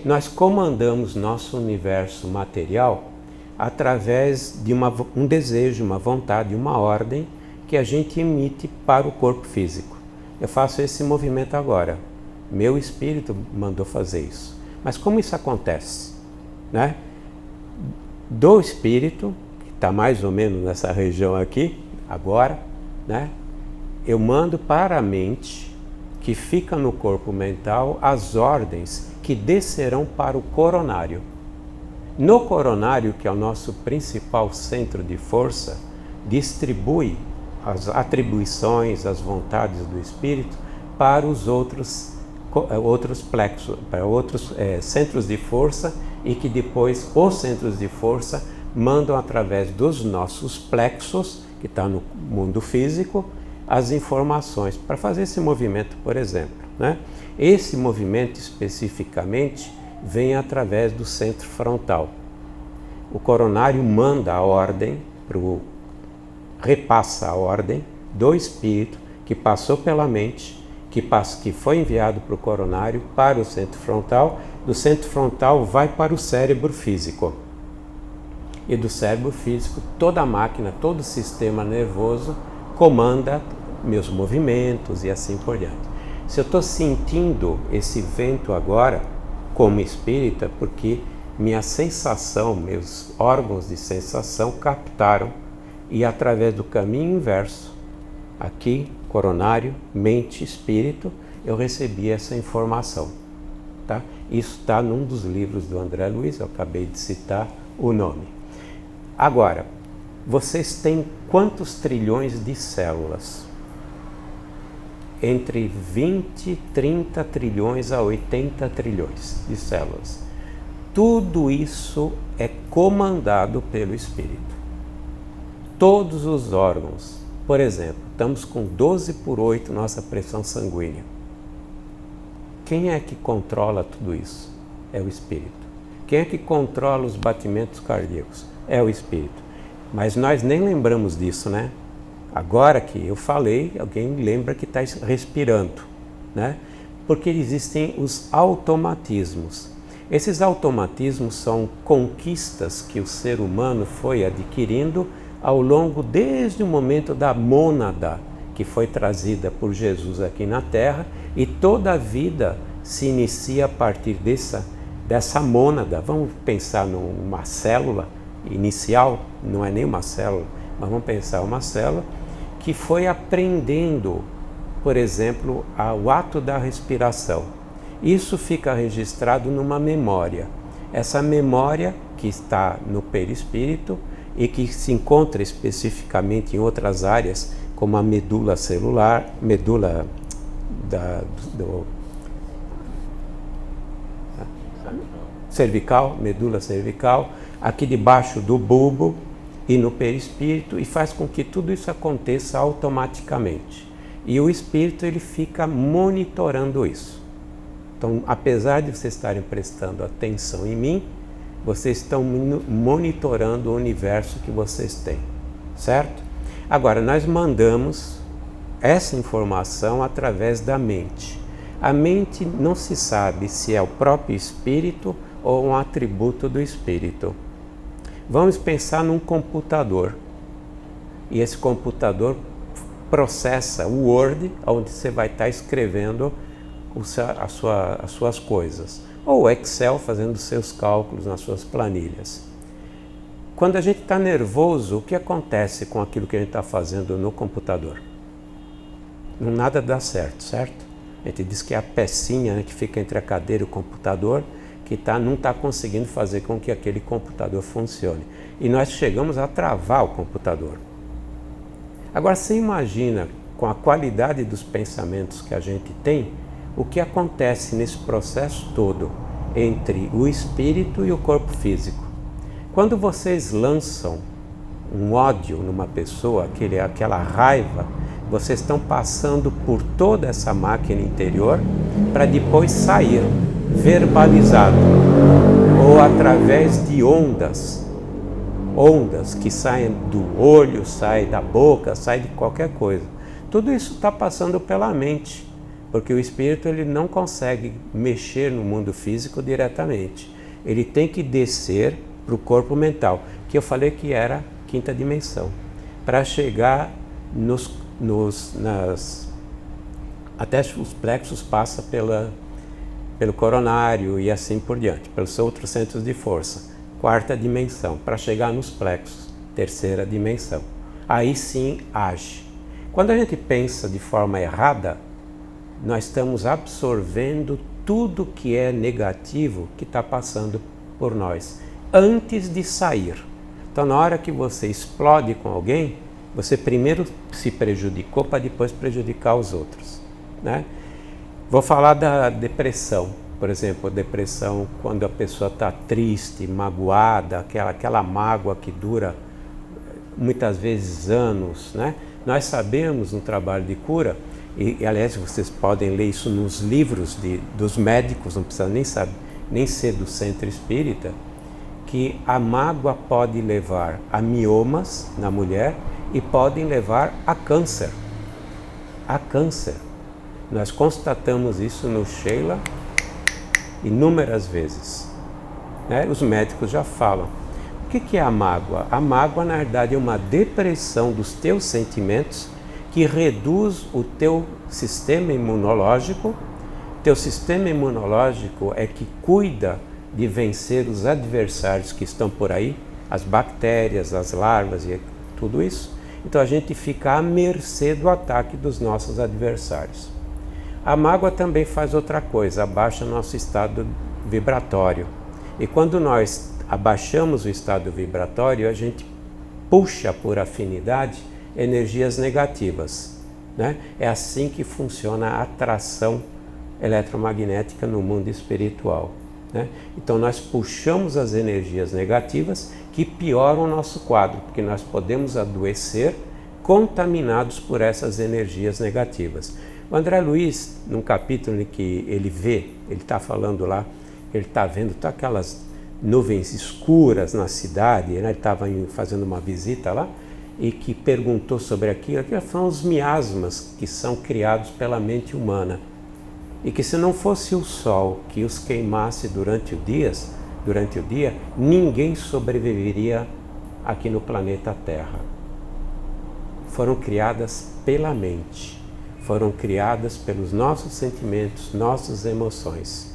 nós comandamos nosso universo material através de um desejo, uma vontade, uma ordem que a gente emite para o corpo físico. Eu faço esse movimento agora. Meu espírito mandou fazer isso. Mas como isso acontece, né? Do espírito, que está mais ou menos nessa região aqui, agora, né? Eu mando para a mente, que fica no corpo mental, as ordens que descerão para o coronário. No coronário, que é o nosso principal centro de força, distribui as atribuições, as vontades do espírito para os outros outros plexos, para outros centros de força, e que depois os centros de força mandam através dos nossos plexos, que está no mundo físico, as informações para fazer esse movimento, por exemplo, né? Esse movimento especificamente vem através do centro frontal. O coronário manda a ordem, repassa a ordem do espírito que passou pela mente, que foi enviado para o coronário, para o centro frontal. Do centro frontal vai para o cérebro físico. E do cérebro físico, toda a máquina, todo o sistema nervoso comanda meus movimentos e assim por diante. Se eu estou sentindo esse vento agora, como espírito, é porque minha sensação, meus órgãos de sensação captaram, e através do caminho inverso, aqui, coronário, mente, espírito, eu recebi essa informação. Tá? Isso está num dos livros do André Luiz, eu acabei de citar o nome. Agora, vocês têm quantos trilhões de células? Entre 20, 30 trilhões a 80 trilhões de células. Tudo isso é comandado pelo espírito. Todos os órgãos, por exemplo, estamos com 12/8 nossa pressão sanguínea. Quem é que controla tudo isso? É o espírito. Quem é que controla os batimentos cardíacos? É o espírito. Mas nós nem lembramos disso, né? Agora que eu falei, alguém lembra que está respirando, né? Porque existem os automatismos. Esses automatismos são conquistas que o ser humano foi adquirindo ao longo, desde o momento da mônada, que foi trazida por Jesus aqui na Terra, e toda a vida se inicia a partir dessa mônada. Vamos pensar numa célula inicial, não é nem uma célula, mas vamos pensar uma célula que foi aprendendo, por exemplo, o ato da respiração. Isso fica registrado numa memória. Essa memória que está no perispírito e que se encontra especificamente em outras áreas, como a medula celular, medula cervical, medula cervical, aqui debaixo do bulbo e no perispírito, e faz com que tudo isso aconteça automaticamente. E o espírito, ele fica monitorando isso. Então, apesar de vocês estarem prestando atenção em mim, vocês estão monitorando o universo que vocês têm, certo? Agora, nós mandamos essa informação através da mente. A mente não se sabe se é o próprio espírito ou um atributo do espírito. Vamos pensar num computador. E esse computador processa o Word, onde você vai estar escrevendo as suas coisas. Ou o Excel, fazendo seus cálculos nas suas planilhas. Quando a gente está nervoso, o que acontece com aquilo que a gente está fazendo no computador? Nada dá certo, certo? A gente diz que é a pecinha, né, que fica entre a cadeira e o computador, que não está conseguindo fazer com que aquele computador funcione. E nós chegamos a travar o computador. Agora, você imagina, com a qualidade dos pensamentos que a gente tem, o que acontece nesse processo todo entre o espírito e o corpo físico. Quando vocês lançam um ódio numa pessoa, aquela raiva, vocês estão passando por toda essa máquina interior para depois sair verbalizado, ou através de ondas que saem do olho, saem da boca, saem de qualquer coisa. Tudo isso está passando pela mente, porque o espírito, ele não consegue mexer no mundo físico diretamente. Ele tem que descer para o corpo mental, que eu falei que era a quinta dimensão, para chegar até os plexos, passa pelo coronário e assim por diante, pelos outros centros de força, quarta dimensão, para chegar nos plexos, terceira dimensão. Aí sim age. Quando a gente pensa de forma errada, nós estamos absorvendo tudo que é negativo que está passando por nós, antes de sair. Então, na hora que você explode com alguém, você primeiro se prejudicou para depois prejudicar os outros, né? Vou falar da depressão. Por exemplo, a depressão quando a pessoa está triste, magoada, aquela mágoa que dura muitas vezes anos, né? Nós sabemos no trabalho de cura, e aliás vocês podem ler isso nos livros dos médicos, não precisa nem ser do centro espírita, que a mágoa pode levar a miomas na mulher e podem levar a câncer. A câncer. Nós constatamos isso no Sheila inúmeras vezes, né? Os médicos já falam. O que é a mágoa? A mágoa, na verdade, é uma depressão dos teus sentimentos que reduz o teu sistema imunológico. Teu sistema imunológico é que cuida de vencer os adversários que estão por aí, as bactérias, as larvas e tudo isso. Então a gente fica à mercê do ataque dos nossos adversários. A mágoa também faz outra coisa, abaixa nosso estado vibratório. E quando nós abaixamos o estado vibratório, a gente puxa por afinidade energias negativas, né? É assim que funciona a atração eletromagnética no mundo espiritual, né? Então nós puxamos as energias negativas que pioram o nosso quadro, porque nós podemos adoecer contaminados por essas energias negativas. O André Luiz, num capítulo em que ele está falando lá, ele está vendo aquelas nuvens escuras na cidade, né? Ele estava fazendo uma visita lá e que perguntou sobre aquilo foram os miasmas que são criados pela mente humana e que se não fosse o sol que os queimasse durante o dia, ninguém sobreviveria aqui no planeta Terra. Foram criadas pela mente, foram criadas pelos nossos sentimentos, nossas emoções.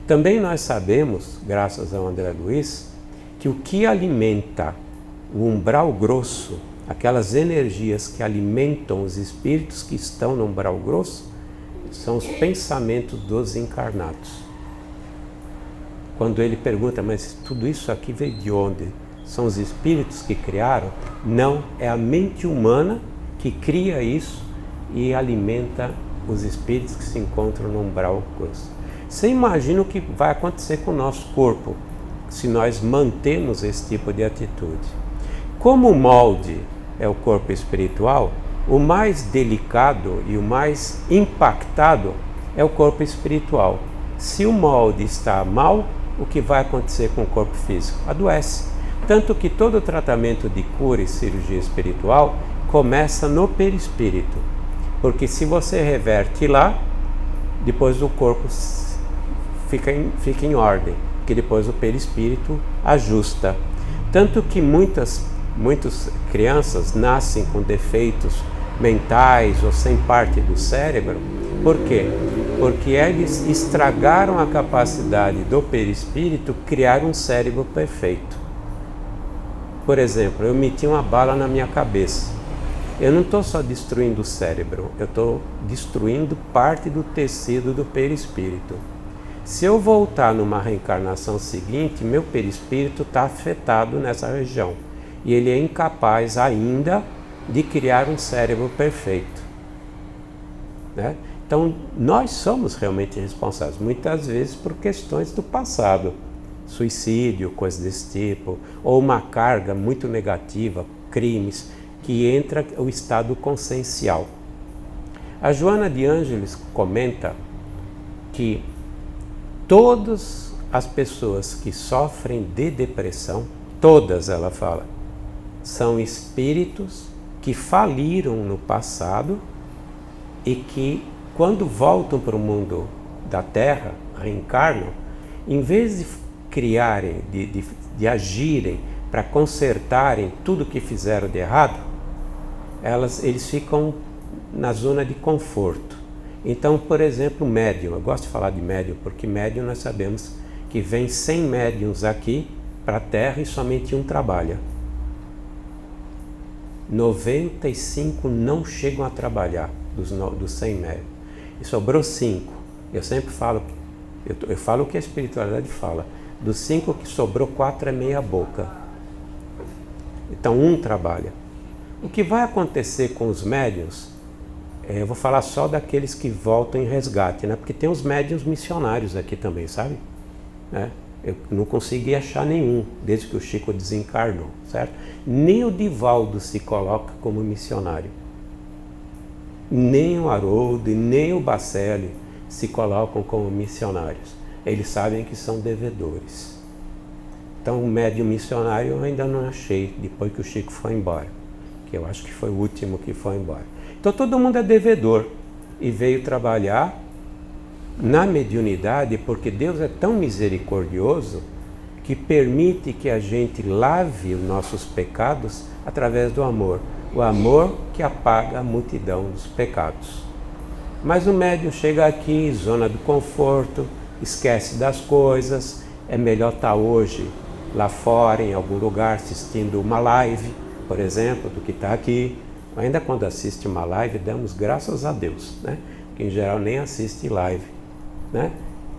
Também nós sabemos, graças ao André Luiz, que o que alimenta o umbral grosso, aquelas energias que alimentam os espíritos que estão no umbral grosso, são os pensamentos dos encarnados. Quando ele pergunta, mas tudo isso aqui veio de onde? São os espíritos que criaram? Não, é a mente humana que cria isso e alimenta os espíritos que se encontram no umbral grosso. Você imagina o que vai acontecer com o nosso corpo se nós mantemos esse tipo de atitude. Como o molde é o corpo espiritual, o mais delicado e o mais impactado é o corpo espiritual. Se o molde está mal, o que vai acontecer com o corpo físico? Adoece. Tanto que todo tratamento de cura e cirurgia espiritual começa no perispírito. Porque se você reverte lá, depois o corpo fica em ordem, que depois o perispírito ajusta. Tanto que muitas crianças nascem com defeitos mentais ou sem parte do cérebro. Por quê? Porque eles estragaram a capacidade do perispírito criar um cérebro perfeito. Por exemplo, eu meti uma bala na minha cabeça. Eu não estou só destruindo o cérebro, eu estou destruindo parte do tecido do perispírito. Se eu voltar numa reencarnação seguinte, meu perispírito está afetado nessa região e ele é incapaz ainda de criar um cérebro perfeito, né? Então, nós somos realmente responsáveis, muitas vezes por questões do passado, suicídio, coisas desse tipo, ou uma carga muito negativa, crimes, que entra o estado consciencial. A Joana de Ângeles comenta que todas as pessoas que sofrem de depressão, todas, ela fala, são espíritos que faliram no passado e que, quando voltam para o mundo da Terra, reencarnam, em vez de criarem, de agirem para consertarem tudo que fizeram de errado, eles ficam na zona de conforto. Então, por exemplo, médium, eu gosto de falar de médium, porque médium nós sabemos que vem 100 médiums aqui para a Terra e somente um trabalha. 95 não chegam a trabalhar dos 100 médiums. E sobrou 5. Eu sempre falo, eu falo o que a espiritualidade fala. Dos 5 que sobrou, 4 é meia boca. Então, um trabalha. O que vai acontecer com os médiuns Eu vou falar só daqueles que voltam em resgate, né? Porque tem os médiuns missionários aqui também, sabe? Eu não consegui achar nenhum, desde que o Chico desencarnou, certo? Nem o Divaldo se coloca como missionário. Nem o Haroldo, nem o Bacelli se colocam como missionários. Eles sabem que são devedores. Então, o médium missionário eu ainda não achei, depois que o Chico foi embora. Que eu acho que foi o último que foi embora. Então, todo mundo é devedor e veio trabalhar na mediunidade, porque Deus é tão misericordioso que permite que a gente lave os nossos pecados através do amor. O amor que apaga a multidão dos pecados. Mas o médium chega aqui, zona do conforto, esquece das coisas, é melhor estar hoje lá fora, em algum lugar, assistindo uma live, por exemplo, do que está aqui. Ainda quando assiste uma live, damos graças a Deus, né? Que em geral nem assiste live, né?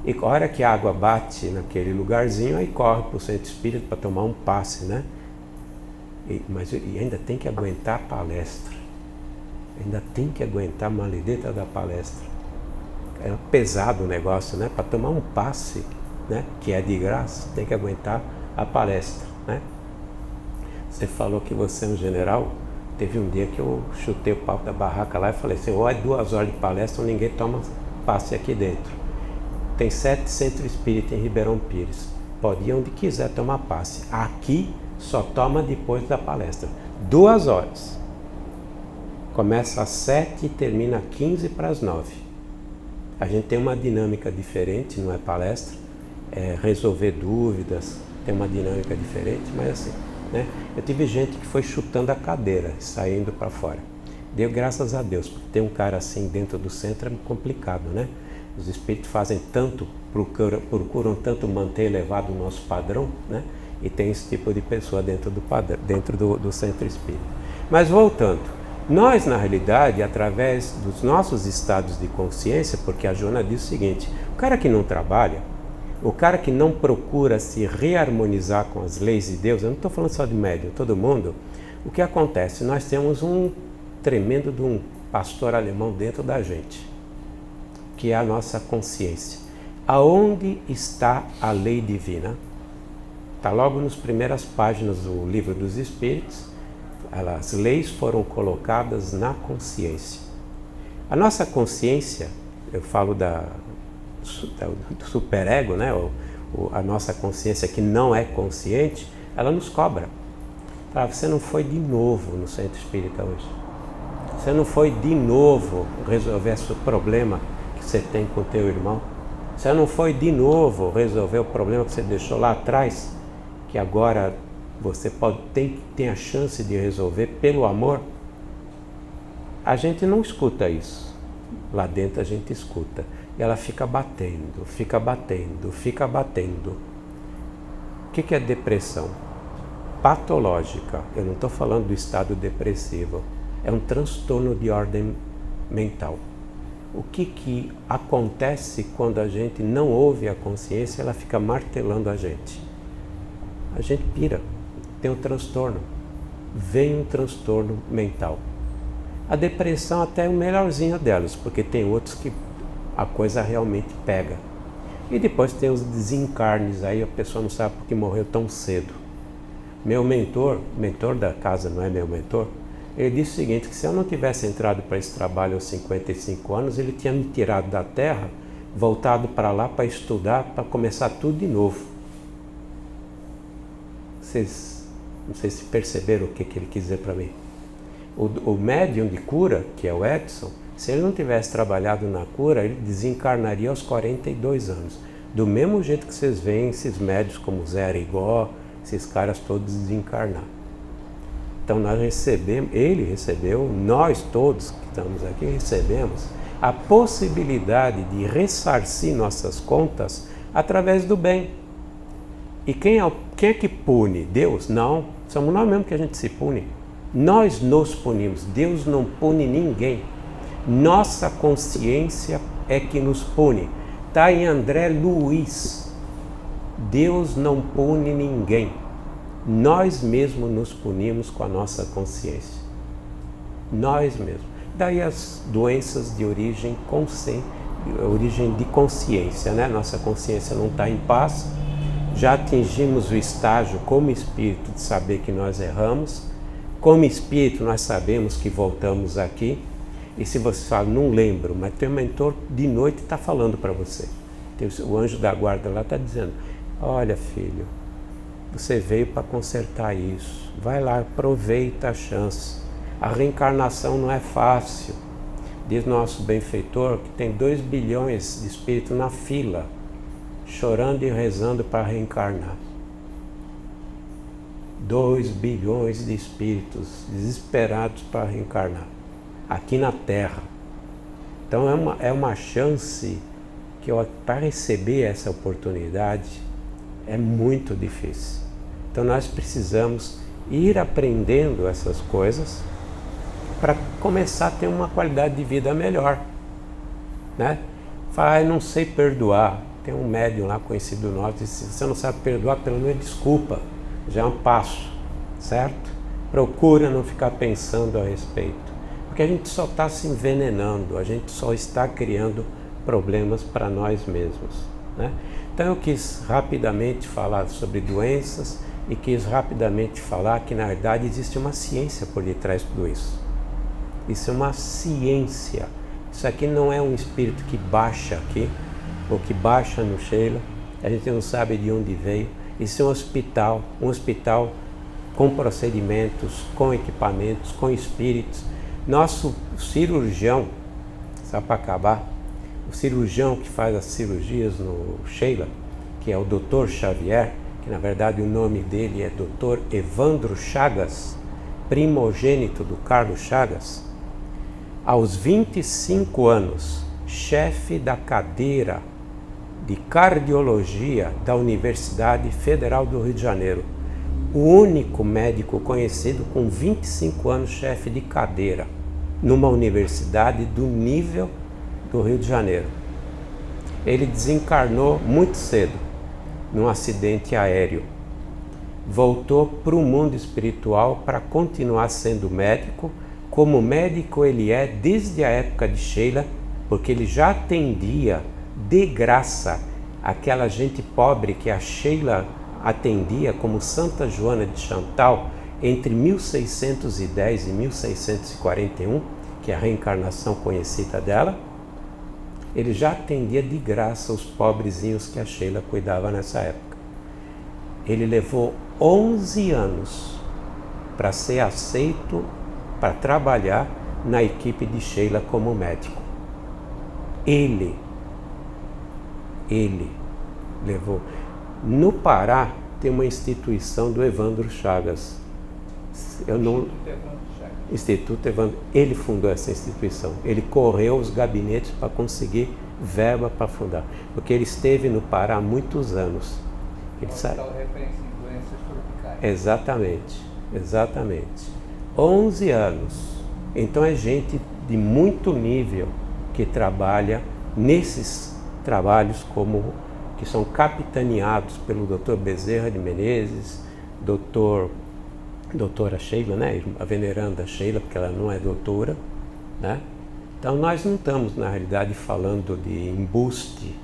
E a hora que a água bate naquele lugarzinho, aí corre para o centro espírita para tomar um passe, né? Mas ainda tem que aguentar a palestra, ainda tem que aguentar a maledeta da palestra. É pesado o negócio, né? Para tomar um passe, né? Que é de graça, tem que aguentar a palestra, né? Você falou que você é um general. Teve um dia que eu chutei o pau da barraca lá e falei assim, ou é 2 horas de palestra ou ninguém toma passe aqui dentro. Tem 7 centros espíritas em Ribeirão Pires. Pode ir onde quiser tomar passe. Aqui só toma depois da palestra. 2 horas. Começa às 7 e termina às 15 para as 9. A gente tem uma dinâmica diferente, não é palestra. É resolver dúvidas, tem uma dinâmica diferente, mas assim, né? Eu tive gente que foi chutando a cadeira, saindo para fora. Deu graças a Deus, porque ter um cara assim dentro do centro é complicado, né? Os espíritos fazem tanto, procuram tanto manter elevado o nosso padrão, né? E tem esse tipo de pessoa dentro do padrão, dentro do centro espírita. Mas voltando, nós na realidade, através dos nossos estados de consciência, porque a Joana diz o seguinte, o cara que não trabalha, o cara que não procura se reharmonizar com as leis de Deus, eu não estou falando só de médium, todo mundo, o que acontece? Nós temos um tremendo de um pastor alemão dentro da gente, que é a nossa consciência. Aonde está a lei divina? Está logo nas primeiras páginas do Livro dos Espíritos. As leis foram colocadas na consciência. A nossa consciência, eu falo do superego, né? A nossa consciência que não é consciente, ela nos cobra. Você não foi de novo no centro espírita hoje. Você não foi de novo resolver esse problema que você tem com o teu irmão. Você não foi de novo resolver o problema que você deixou lá atrás, que agora você tem a chance de resolver pelo amor. A gente não escuta isso. Lá dentro a gente escuta. E ela fica batendo, fica batendo, fica batendo. O que é depressão? Patológica. Eu não estou falando do estado depressivo. É um transtorno de ordem mental. O que acontece quando a gente não ouve a consciência, ela fica martelando a gente. A gente pira, tem um transtorno. Vem um transtorno mental. A depressão até é o melhorzinho delas, porque tem outros que a coisa realmente pega. E depois tem os desencarnes, aí a pessoa não sabe porque morreu tão cedo. Meu mentor da casa não é meu mentor, ele disse o seguinte, que se eu não tivesse entrado para esse trabalho aos 55 anos, ele tinha me tirado da terra, voltado para lá para estudar, para começar tudo de novo. Vocês não sei se perceberam o que ele quis dizer para mim. O médium de cura, que é o Edson, se ele não tivesse trabalhado na cura, ele desencarnaria aos 42 anos. Do mesmo jeito que vocês veem esses médios como Zé Arigó, esses caras todos desencarnar. Então ele recebeu, nós todos que estamos aqui recebemos a possibilidade de ressarcir nossas contas através do bem. E quem é que pune? Deus? Não, somos nós mesmos que a gente se pune. Nós nos punimos, Deus não pune ninguém. Nossa consciência é que nos pune. Está em André Luiz. Deus não pune ninguém. Nós mesmos nos punimos com a nossa consciência. Nós mesmos. Daí as doenças de origem de consciência, né? Nossa consciência não está em paz, já atingimos o estágio como espírito de saber que nós erramos, como espírito nós sabemos que voltamos aqui, e se você fala, não lembro, mas teu mentor de noite está falando para você, o anjo da guarda lá está dizendo, olha filho, você veio para consertar isso, vai lá, aproveita a chance, a reencarnação não é fácil. Diz nosso benfeitor que tem 2 bilhões de espíritos na fila, chorando e rezando para reencarnar. 2 bilhões de espíritos desesperados para reencarnar, aqui na Terra. Então é uma chance que para receber essa oportunidade é muito difícil. Então nós precisamos ir aprendendo essas coisas para começar a ter uma qualidade de vida melhor, né? Fala, não sei perdoar. Tem um médium lá conhecido nosso, se você não sabe perdoar, pelo menos desculpa, já é um passo, certo? Procura não ficar pensando a respeito, porque a gente só está se envenenando, a gente só está criando problemas para nós mesmos, né? Então eu quis rapidamente falar sobre doenças e quis rapidamente falar que na verdade existe uma ciência por detrás de tudo isso. Isso é uma ciência. Isso aqui não é um espírito que baixa aqui, ou que baixa no Sheila, a gente não sabe de onde veio. Isso é um hospital com procedimentos, com equipamentos, com espíritos. Nosso cirurgião, só para acabar, o cirurgião que faz as cirurgias no Sheila, que é o Dr. Xavier, que na verdade o nome dele é Dr. Evandro Chagas, primogênito do Carlos Chagas, aos 25 anos, chefe da cadeira de cardiologia da Universidade Federal do Rio de Janeiro. O único médico conhecido com 25 anos chefe de cadeira numa universidade do nível do Rio de Janeiro. Ele desencarnou muito cedo num acidente aéreo. Voltou para o mundo espiritual para continuar sendo médico. Como médico ele é desde a época de Sheila, porque ele já atendia de graça aquela gente pobre que a Sheila atendia, como Santa Joana de Chantal, entre 1610 e 1641, que é a reencarnação conhecida dela. Ele já atendia de graça os pobrezinhos que a Sheila cuidava nessa época. Ele levou 11 anos para ser aceito para trabalhar na equipe de Sheila como médico. Ele levou. No Pará tem uma instituição do Evandro Chagas. Instituto Evandro. Ele fundou essa instituição. Ele correu os gabinetes para conseguir verba para fundar, porque ele esteve no Pará há muitos anos. Ele sabe. Referência em doenças tropicais. Exatamente. 11 anos. Então é gente de muito nível que trabalha nesses trabalhos que são capitaneados pelo Dr. Bezerra de Menezes, doutora Sheila, né? A veneranda Sheila, porque ela não é doutora, né? Então nós não estamos na realidade falando de embuste,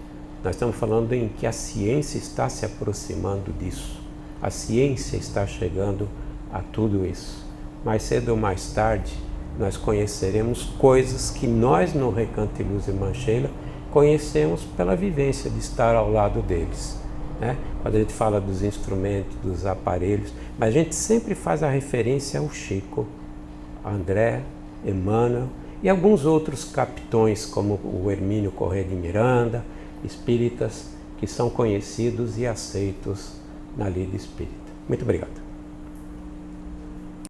nós estamos falando em que a ciência está se aproximando disso, a ciência está chegando a tudo isso. Mais cedo ou mais tarde, nós conheceremos coisas que nós no Recanto de Luz Irmã Sheila conhecemos pela vivência de estar ao lado deles, né? Quando a gente fala dos instrumentos, dos aparelhos, mas a gente sempre faz a referência ao Chico, André, Emmanuel e alguns outros capitões como o Hermínio Corrêa de Miranda, espíritas que são conhecidos e aceitos na lida espírita. Muito obrigado.